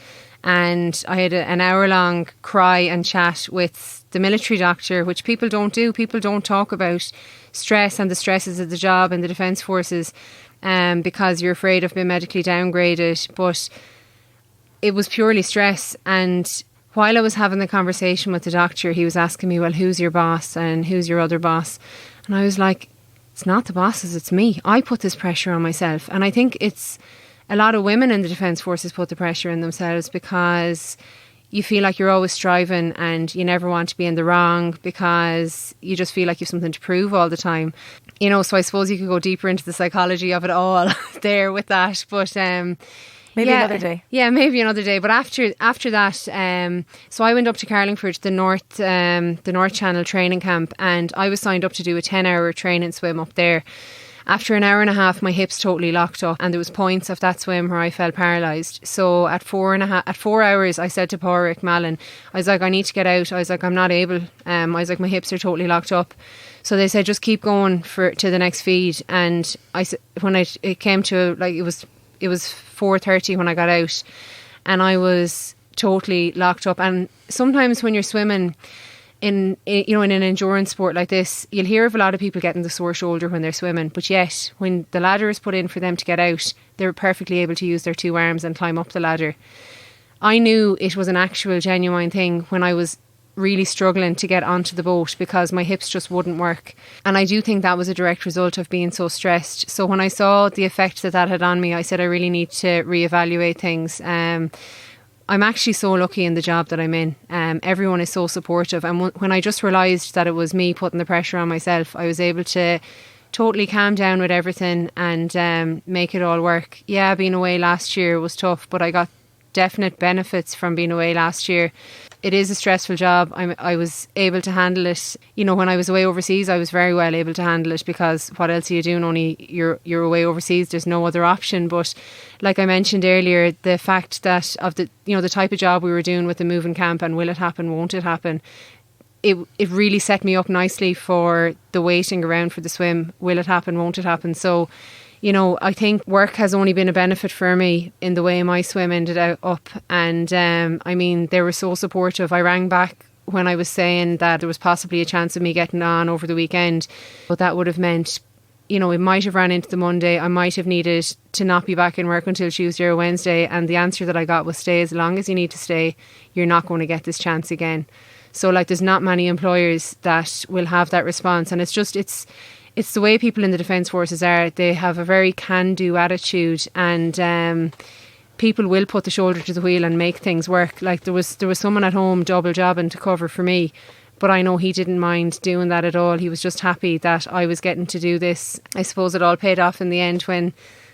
And I had an hour-long cry and chat with the military doctor, which people don't do. People don't talk about stress and the stresses of the job in the Defence Forces, because you're afraid of being medically downgraded. But it was purely stress. And while I was having the conversation with the doctor, he was asking me, well, who's your boss and who's your other boss? And I was like, it's not the bosses, it's me. I put this pressure on myself. And I think it's a lot of women in the Defence Forces put the pressure on themselves, because you feel like you're always striving and you never want to be in the wrong, because you just feel like you have something to prove all the time. So I suppose you could go deeper into the psychology of it all there with that. But maybe another day. Yeah, maybe another day. But after that, so I went up to Carlingford, the North Channel training camp, and I was signed up to do a 10-hour training swim up there. After an hour and a half, my hips totally locked up, and there was points of that swim where I felt paralysed. So at 4 hours, I said to Fergal Madden, I was like, I need to get out. I was like, I'm not able. I was like, my hips are totally locked up. So they said, just keep going to the next feed. And it came to, like, it was 4:30 when I got out, and I was totally locked up. And sometimes when you're swimming in an endurance sport like this, you'll hear of a lot of people getting the sore shoulder when they're swimming, but yet when the ladder is put in for them to get out, they're perfectly able to use their two arms and climb up the ladder. I knew it was an actual genuine thing when I was really struggling to get onto the boat, because my hips just wouldn't work. And I do think that was a direct result of being so stressed. So when I saw the effect that had on me, I said I really need to reevaluate things. I'm actually so lucky in the job that I'm in. Everyone is so supportive. And when I just realised that it was me putting the pressure on myself, I was able to totally calm down with everything and make it all work. Yeah, being away last year was tough, but I got definite benefits from being away last year. It is a stressful job. I was able to handle it. When I was away overseas, I was very well able to handle it, because what else are you doing? Only you're away overseas. There's no other option. But like I mentioned earlier, the fact that of the the type of job we were doing with the moving camp and will it happen, won't it happen? It really set me up nicely for the waiting around for the swim. Will it happen? Won't it happen? So, I think work has only been a benefit for me in the way my swim ended up. And they were so supportive. I rang back when I was saying that there was possibly a chance of me getting on over the weekend. But that would have meant, it might have ran into the Monday. I might have needed to not be back in work until Tuesday or Wednesday. And the answer that I got was, stay as long as you need to stay. You're not going to get this chance again. So there's not many employers that will have that response. And it's the way people in the Defence Forces are. They have a very can-do attitude, and people will put the shoulder to the wheel and make things work. Like there was someone at home double jobbing to cover for me, But I know he didn't mind doing that at all. He was just happy that I was getting to do this. I suppose it all paid off in the end when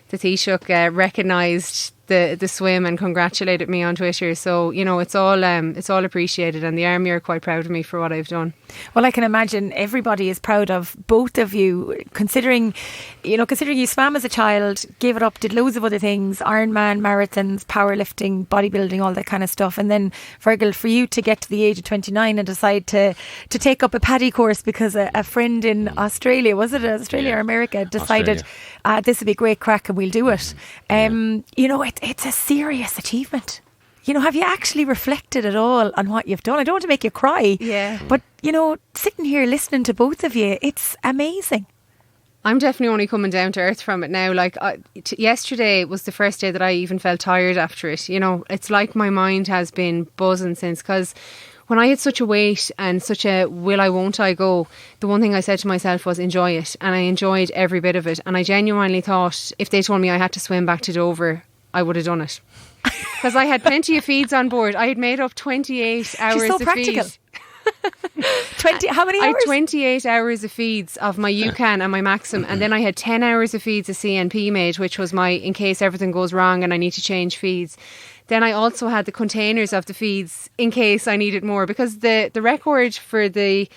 the Taoiseach recognised the swim and congratulated me on Twitter. So, you know, it's all appreciated, and the Army are quite proud of me for what I've done. Well, I can imagine everybody is proud of both of you, considering you swam as a child, gave it up, did loads of other things, Ironman, marathons, powerlifting, bodybuilding, all that kind of stuff. And then, Fergal, for you to get to the age of 29 and decide to take up a paddy course because a friend in Australia, was it Australia or America, decided this would be great crack and we'll do it. You know, it's a serious achievement. You know, have you actually reflected at all on what you've done? I don't want to make you cry. Yeah. But, you know, sitting here listening to both of you, it's amazing. I'm definitely only coming down to earth from it now. Like yesterday was the first day that I even felt tired after it. You know, it's like my mind has been buzzing since, because when I had such a weight and such a will I won't I go, the one thing I said to myself was enjoy it. And I enjoyed every bit of it. And I genuinely thought if they told me I had to swim back to Dover, I would have done it. Because I had plenty of feeds on board. I had made up 28 hours She's so of practical. feed. 20, how many hours? I had 28 hours of feeds of my UCAN and my Maxim, and then I had 10 hours of feeds of CNP made, which was my in case everything goes wrong and I need to change feeds. Then I also had the containers of the feeds in case I needed more, because the record for the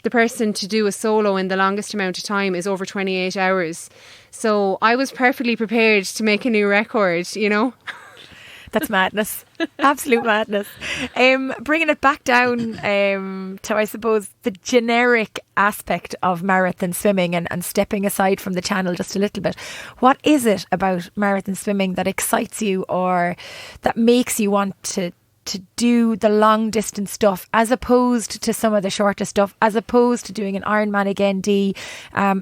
person to do a solo in the longest amount of time is over 28 hours. So I was perfectly prepared to make a new record, you know. That's madness. Absolute madness. Bringing it back down to, I suppose, the generic aspect of marathon swimming and stepping aside from the channel just a little bit. What is it about marathon swimming that excites you or that makes you want to do the long distance stuff as opposed to some of the shorter stuff, as opposed to doing an Ironman again, Dee,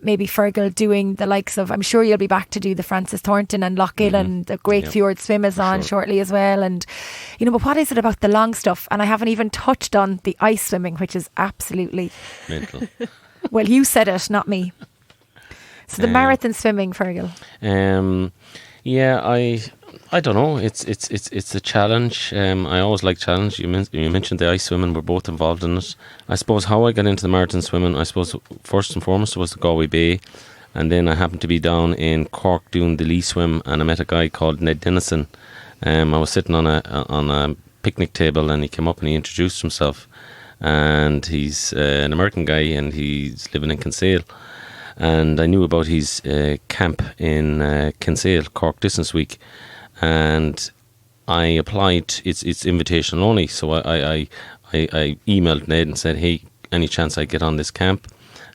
maybe Fergal doing the likes of, I'm sure you'll be back to do the Francis Thornton and Loughill and the Great Fjord Swim is on shortly as well. And, you know, but what is it about the long stuff? And I haven't even touched on the ice swimming, which is absolutely mental. Well, you said it, not me. So the marathon swimming, Fergal. I don't know. It's a challenge. I always like challenge. You mentioned the ice swimming. We're both involved in it. I suppose how I got into the marathon swimming, I suppose first and foremost was the Galway Bay, and then I happened to be down in Cork doing the Lee swim, and I met a guy called Ned Dennison. I was sitting on a picnic table, and he came up and he introduced himself, and he's an American guy, and he's living in Kinsale. And I knew about his camp in Kinsale, Cork Distance Week. And I applied. It's invitation only. So I emailed Ned and said, "Hey, any chance I get on this camp?"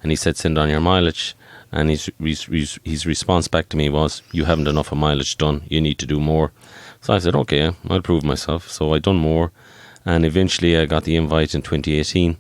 And he said, "Send on your mileage." And his response back to me was, "You haven't enough of mileage done. You need to do more." So I said, "Okay, I'll prove myself." So I done more, and eventually I got the invite in 2018,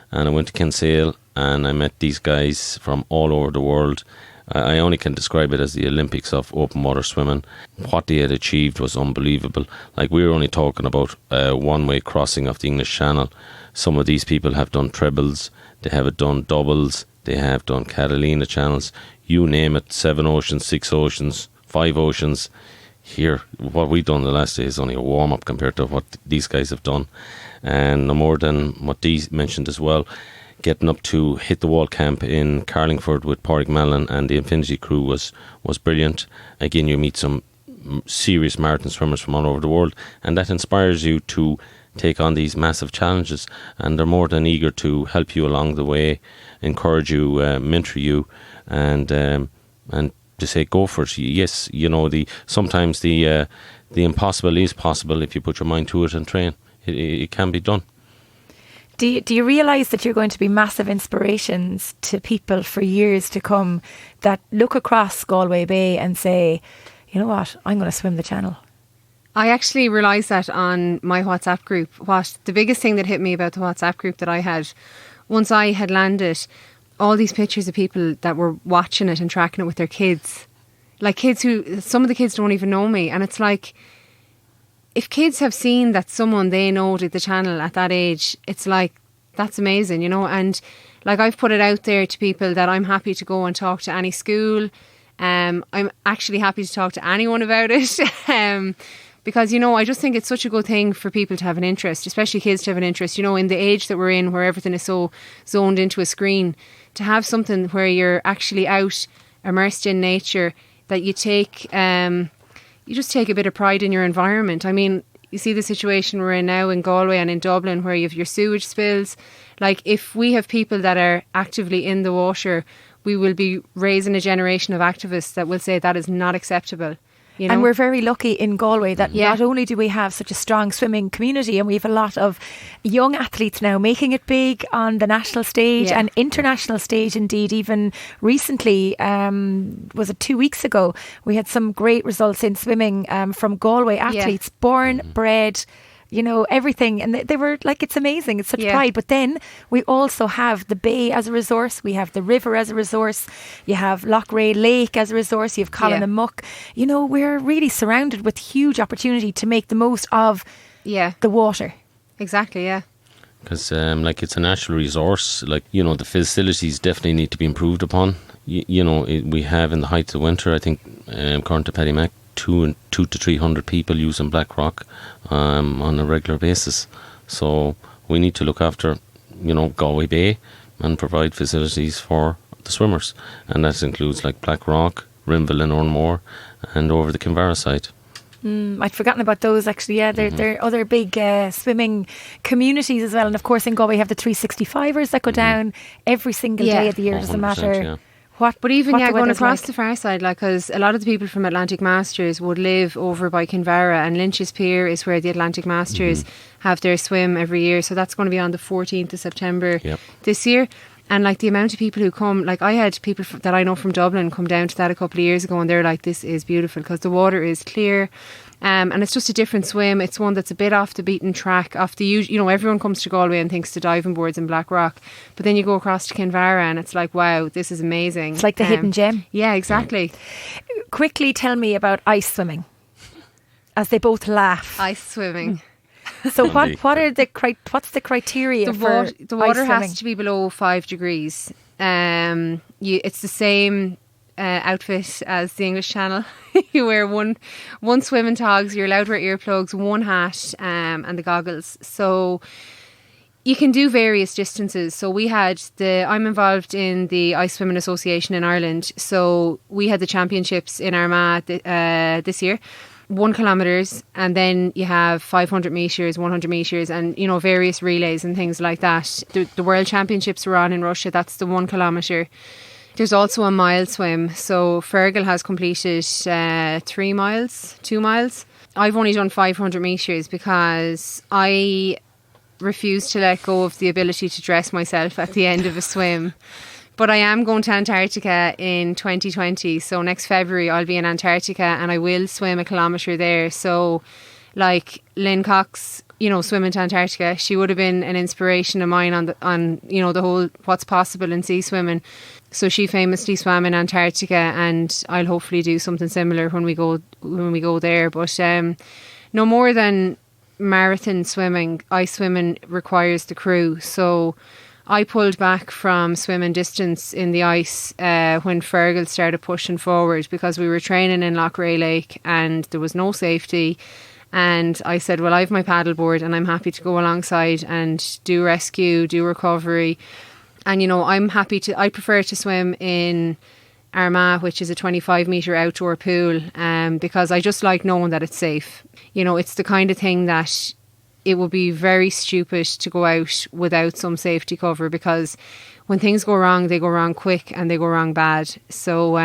and I went to Kinsale and I met these guys from all over the world. I only can describe it as the Olympics of open water swimming. What they had achieved was unbelievable. Like, we were only talking about a one-way crossing of the English Channel. Some of these people have done trebles, they have done doubles, they have done Catalina channels, you name it, 7 oceans, 6 oceans, 5 oceans. Here, what we've done the last day is only a warm-up compared to what these guys have done. And no more than what Dee mentioned as well, getting up to Hit the Wall camp in Carlingford with Pádraig Mallon and the Infinity crew was brilliant. Again, you meet some serious marathon swimmers from all over the world, and that inspires you to take on these massive challenges, and they're more than eager to help you along the way, encourage you, mentor you, and to say go for it. Yes, you know, sometimes the impossible is possible if you put your mind to it and train. It can be done. Do you realise that you're going to be massive inspirations to people for years to come that look across Galway Bay and say, you know what, I'm going to swim the channel? I actually realised that on my WhatsApp group. What the biggest thing that hit me about the WhatsApp group that I had, once I had landed, all these pictures of people that were watching it and tracking it with their kids. Like kids who, some of the kids don't even know me. And it's like, if kids have seen that someone they know did the channel at that age, it's like, that's amazing, you know. And like, I've put it out there to people that I'm happy to go and talk to any school. I'm actually happy to talk to anyone about it. Because, you know, I just think it's such a good thing for people to have an interest, especially kids to have an interest, you know, in the age that we're in where everything is so zoned into a screen, to have something where you're actually out immersed in nature, that you take, you just take a bit of pride in your environment. I mean, you see the situation we're in now in Galway and in Dublin where you have your sewage spills. Like, if we have people that are actively in the water, we will be raising a generation of activists that will say that is not acceptable. You know? And we're very lucky in Galway that not only do we have such a strong swimming community, and we have a lot of young athletes now making it big on the national stage and international stage. Indeed, even recently, was it 2 weeks ago, we had some great results in swimming from Galway athletes, born, bred, you know, everything. And they were like, it's amazing. It's such pride. But then we also have the bay as a resource. We have the river as a resource. You have Lochray Lake as a resource. You have Colin and Muck. You know, we're really surrounded with huge opportunity to make the most of the water. Exactly, yeah. Because like, it's a natural resource. Like, you know, the facilities definitely need to be improved upon. You know, we have in the height of winter, I think, according to Paddy Mac, 200 to 300 people using Blackrock on a regular basis. So we need to look after, you know, Galway Bay and provide facilities for the swimmers, and that includes like Blackrock, Rimville and Ormore, and over the Kinvara side. I'd forgotten about those actually. Yeah, they're other big swimming communities as well. And of course in Galway we have the 365ers that go down every single day of the year. Doesn't matter but even what the going across like. the far side, like, because a lot of the people from Atlantic Masters would live over by Kinvara, and Lynch's Pier is where the Atlantic Masters have their swim every year. So that's going to be on the 14th of September this year. And like, the amount of people who come, like, I had people that I know from Dublin come down to that a couple of years ago, and they're like, this is beautiful because the water is clear. And it's just a different swim. It's one that's a bit off the beaten track, off the usual. You know, everyone comes to Galway and thinks to diving boards in Blackrock, but then you go across to Kinvara and it's like, wow, this is amazing. It's like the hidden gem. Yeah, exactly. Quickly tell me about ice swimming, as they both laugh. Ice swimming. So what's the criteria for the water ice has swimming? to be below 5 degrees. It's the same outfit as the English Channel. You wear one swimming togs, you're allowed to wear earplugs, one hat, and the goggles. So you can do various distances. So I'm involved in the Ice Swimming Association in Ireland. So we had the championships in Armagh this year. 1 kilometres, and then you have 500 metres, 100 metres, and, you know, various relays and things like that. The World Championships were on in Russia. That's the 1 kilometre. There's also a mile swim. So Fergal has completed 2 miles. I've only done 500 metres because I refuse to let go of the ability to dress myself at the end of a swim. But I am going to Antarctica in 2020. So next February I'll be in Antarctica and I will swim 1 kilometre there. So like Lynn Cox, you know, swimming to Antarctica, she would have been an inspiration of mine on you know, the whole what's possible in sea swimming. So she famously swam in Antarctica, and I'll hopefully do something similar when we go there. But no more than marathon swimming, ice swimming requires the crew. So I pulled back from swimming distance in the ice when Fergal started pushing forward, because we were training in Lochray Lake and there was no safety. And I said, well, I have my paddleboard and I'm happy to go alongside and do rescue, do recovery. And, you know, I prefer to swim in Armagh, which is a 25 metre outdoor pool, because I just like knowing that it's safe. You know, it's the kind of thing that it would be very stupid to go out without some safety cover, because when things go wrong, they go wrong quick and they go wrong bad. So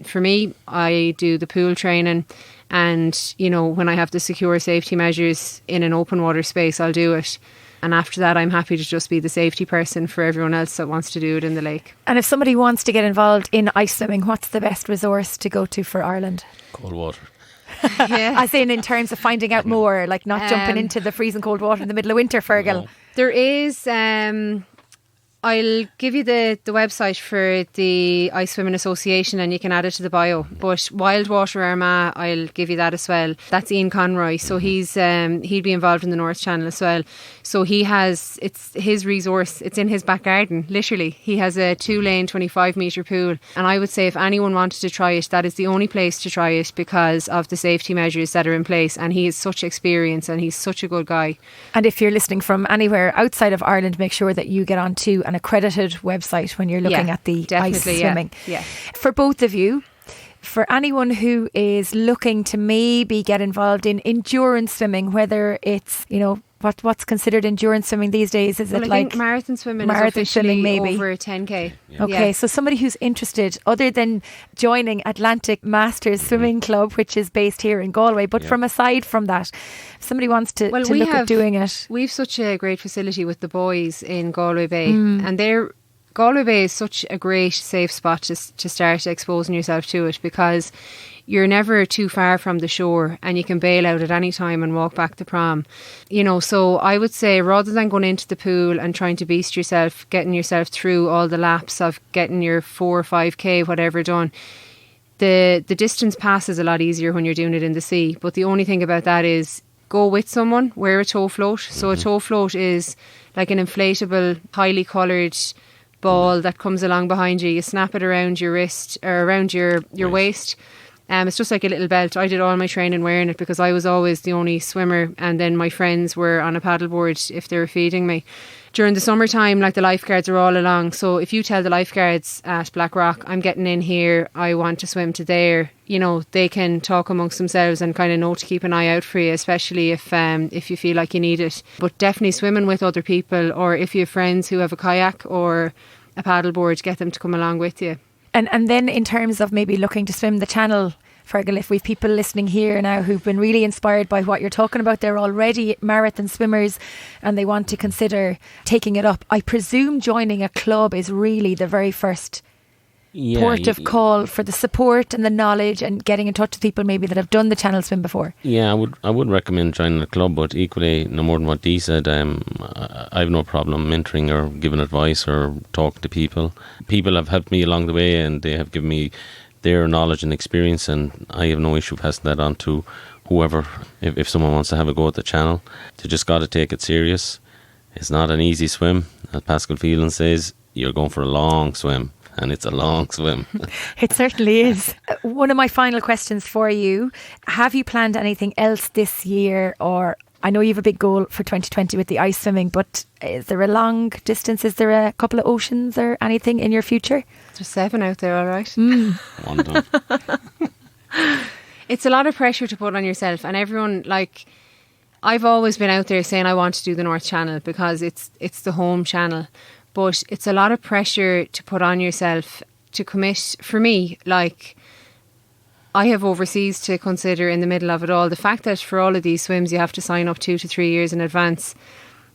for me, I do the pool training, and, you know, when I have the secure safety measures in an open water space, I'll do it. And after that, I'm happy to just be the safety person for everyone else that wants to do it in the lake. And if somebody wants to get involved in ice swimming, what's the best resource to go to for Ireland? Cold water. Yeah. As in terms of finding out more, like not jumping into the freezing cold water in the middle of winter, Fergal. No. There is I'll give you the website for the Ice Swimming Association and you can add it to the bio. But Wild Water Armagh, I'll give you that as well. That's Ian Conroy. So he'd be involved in the North Channel as well. So it's his resource. It's in his back garden, literally. He has a 2-lane, 25-metre pool. And I would say if anyone wanted to try it, that is the only place to try it because of the safety measures that are in place. And he has such experience and he's such a good guy. And if you're listening from anywhere outside of Ireland, make sure that you get onto an accredited website when you're looking at the ice swimming. Yeah. For both of you, for anyone who is looking to maybe get involved in endurance swimming, whether it's, what's considered endurance swimming these days? Is it I like think marathon swimming is officially maybe over 10k. Yeah. Okay, so somebody who's interested, other than joining Atlantic Masters Swimming Club, which is based here in Galway, but from aside from that, if somebody wants to look at doing it. We've such a great facility with the boys in Galway Bay, and Galway Bay is such a great safe spot to start exposing yourself to it because you're never too far from the shore and you can bail out at any time and walk back the prom. So I would say rather than going into the pool and trying to beast yourself, getting yourself through all the laps of getting your 4 or 5k, whatever done, the distance passes a lot easier when you're doing it in the sea. But the only thing about that is go with someone, wear a tow float. So a tow float is like an inflatable, highly coloured ball that comes along behind you. You snap it around your wrist or around your waist. It's just like a little belt. I did all my training wearing it because I was always the only swimmer and then my friends were on a paddleboard if they were feeding me. During the summertime, like the lifeguards are all along. So if you tell the lifeguards at Blackrock, I'm getting in here, I want to swim to there, they can talk amongst themselves and kind of know to keep an eye out for you, especially if you feel like you need it. But definitely swimming with other people, or if you have friends who have a kayak or a paddleboard, get them to come along with you. And then in terms of maybe looking to swim the channel, Fergal, if we've people listening here now who've been really inspired by what you're talking about, they're already marathon swimmers and they want to consider taking it up, I presume joining a club is really the very first port of call for the support and the knowledge and getting in touch with people maybe that have done the channel swim before. Yeah, I would recommend joining a club, but equally, no more than what Dee said, I have no problem mentoring or giving advice or talking to people. People have helped me along the way and they have given me their knowledge and experience, and I have no issue passing that on to whoever. If someone wants to have a go at the channel, they just got to take it serious. It's not an easy swim. As Pascal Phelan says, you're going for a long swim, and it's a long swim. It certainly is. One of my final questions for you, have you planned anything else this year? Or I know you have a big goal for 2020 with the ice swimming, but is there a long distance? Is there a couple of oceans or anything in your future? There's 7 out there, all right. One done. It's a lot of pressure to put on yourself, and everyone, like, I've always been out there saying I want to do the North Channel because it's the home channel, but it's a lot of pressure to put on yourself to commit. For me, like, I have overseas to consider in the middle of it all. The fact that for all of these swims you have to sign up 2 to 3 years in advance,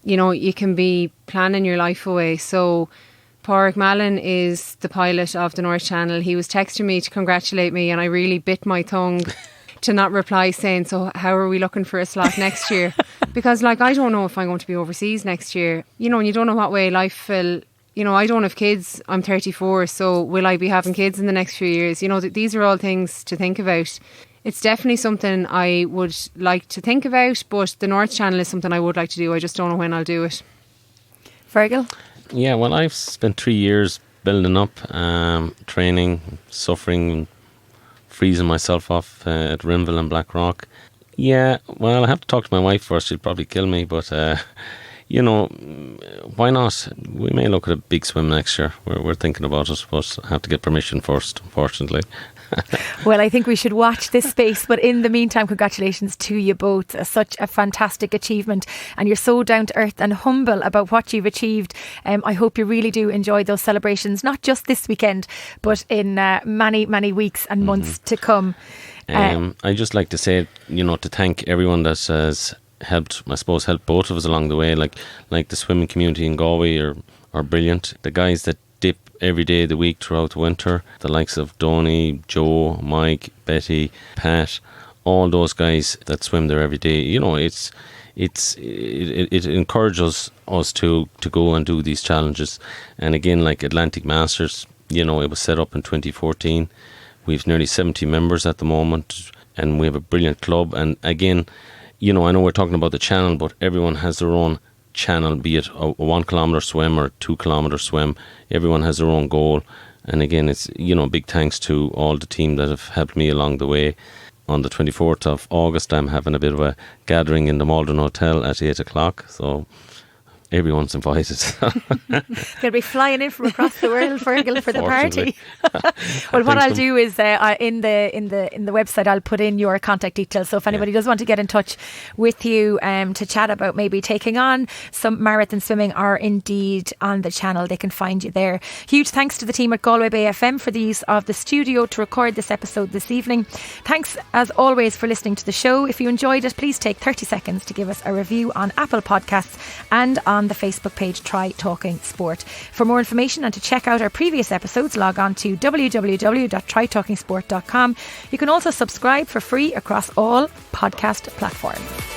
you can be planning your life away. So Fergal Madden is the pilot of the North Channel. He was texting me to congratulate me and I really bit my tongue to not reply saying, so how are we looking for a slot next year? Because I don't know if I'm going to be overseas next year. And you don't know what way life will... I don't have kids. I'm 34, so will I be having kids in the next few years? These are all things to think about. It's definitely something I would like to think about, but the North Channel is something I would like to do. I just don't know when I'll do it. Fergal? Yeah, well, I've spent 3 years building up, training, suffering, freezing myself off at Rimville and Blackrock. Yeah, well, I have to talk to my wife first. She'll probably kill me, but... why not? We may look at a big swim next year. We're thinking about it, but I have to get permission first, unfortunately. Well, I think we should watch this space, but in the meantime, congratulations to you both. Such a fantastic achievement, and you're so down to earth and humble about what you've achieved. I hope you really do enjoy those celebrations, not just this weekend, but in many, many weeks and months to come. I'd just like to say, to thank everyone that has helped both of us along the way. Like the swimming community in Galway are brilliant. The guys that dip every day of the week throughout the winter, the likes of Donny, Joe, Mike, Betty, Pat, all those guys that swim there every day. it encourages us to go and do these challenges. And again, like Atlantic Masters, you know, it was set up in 2014. We've nearly 70 members at the moment, and we have a brilliant club. And again, you know, I know we're talking about the channel, but everyone has their own channel, be it a 1 kilometre swim or 2 kilometre swim. Everyone has their own goal. And again, it's, you know, big thanks to all the team that have helped me along the way. On the 24th of August, I'm having a bit of a gathering in the Malden Hotel at 8 o'clock. So everyone's invited. They'll be flying in from across the world, Fergal, for the party. Well, what I'll do is in the website I'll put in your contact details. So if anybody does want to get in touch with you to chat about maybe taking on some marathon swimming, or indeed on the channel, they can find you there. Huge thanks to the team at Galway Bay FM for the use of the studio to record this episode this evening. Thanks as always for listening to the show. If you enjoyed it, please take 30 seconds to give us a review on Apple Podcasts and on the Facebook page Try Talking Sport. For more information and to check out our previous episodes, log on to www.trytalkingsport.com. You can also subscribe for free across all podcast platforms.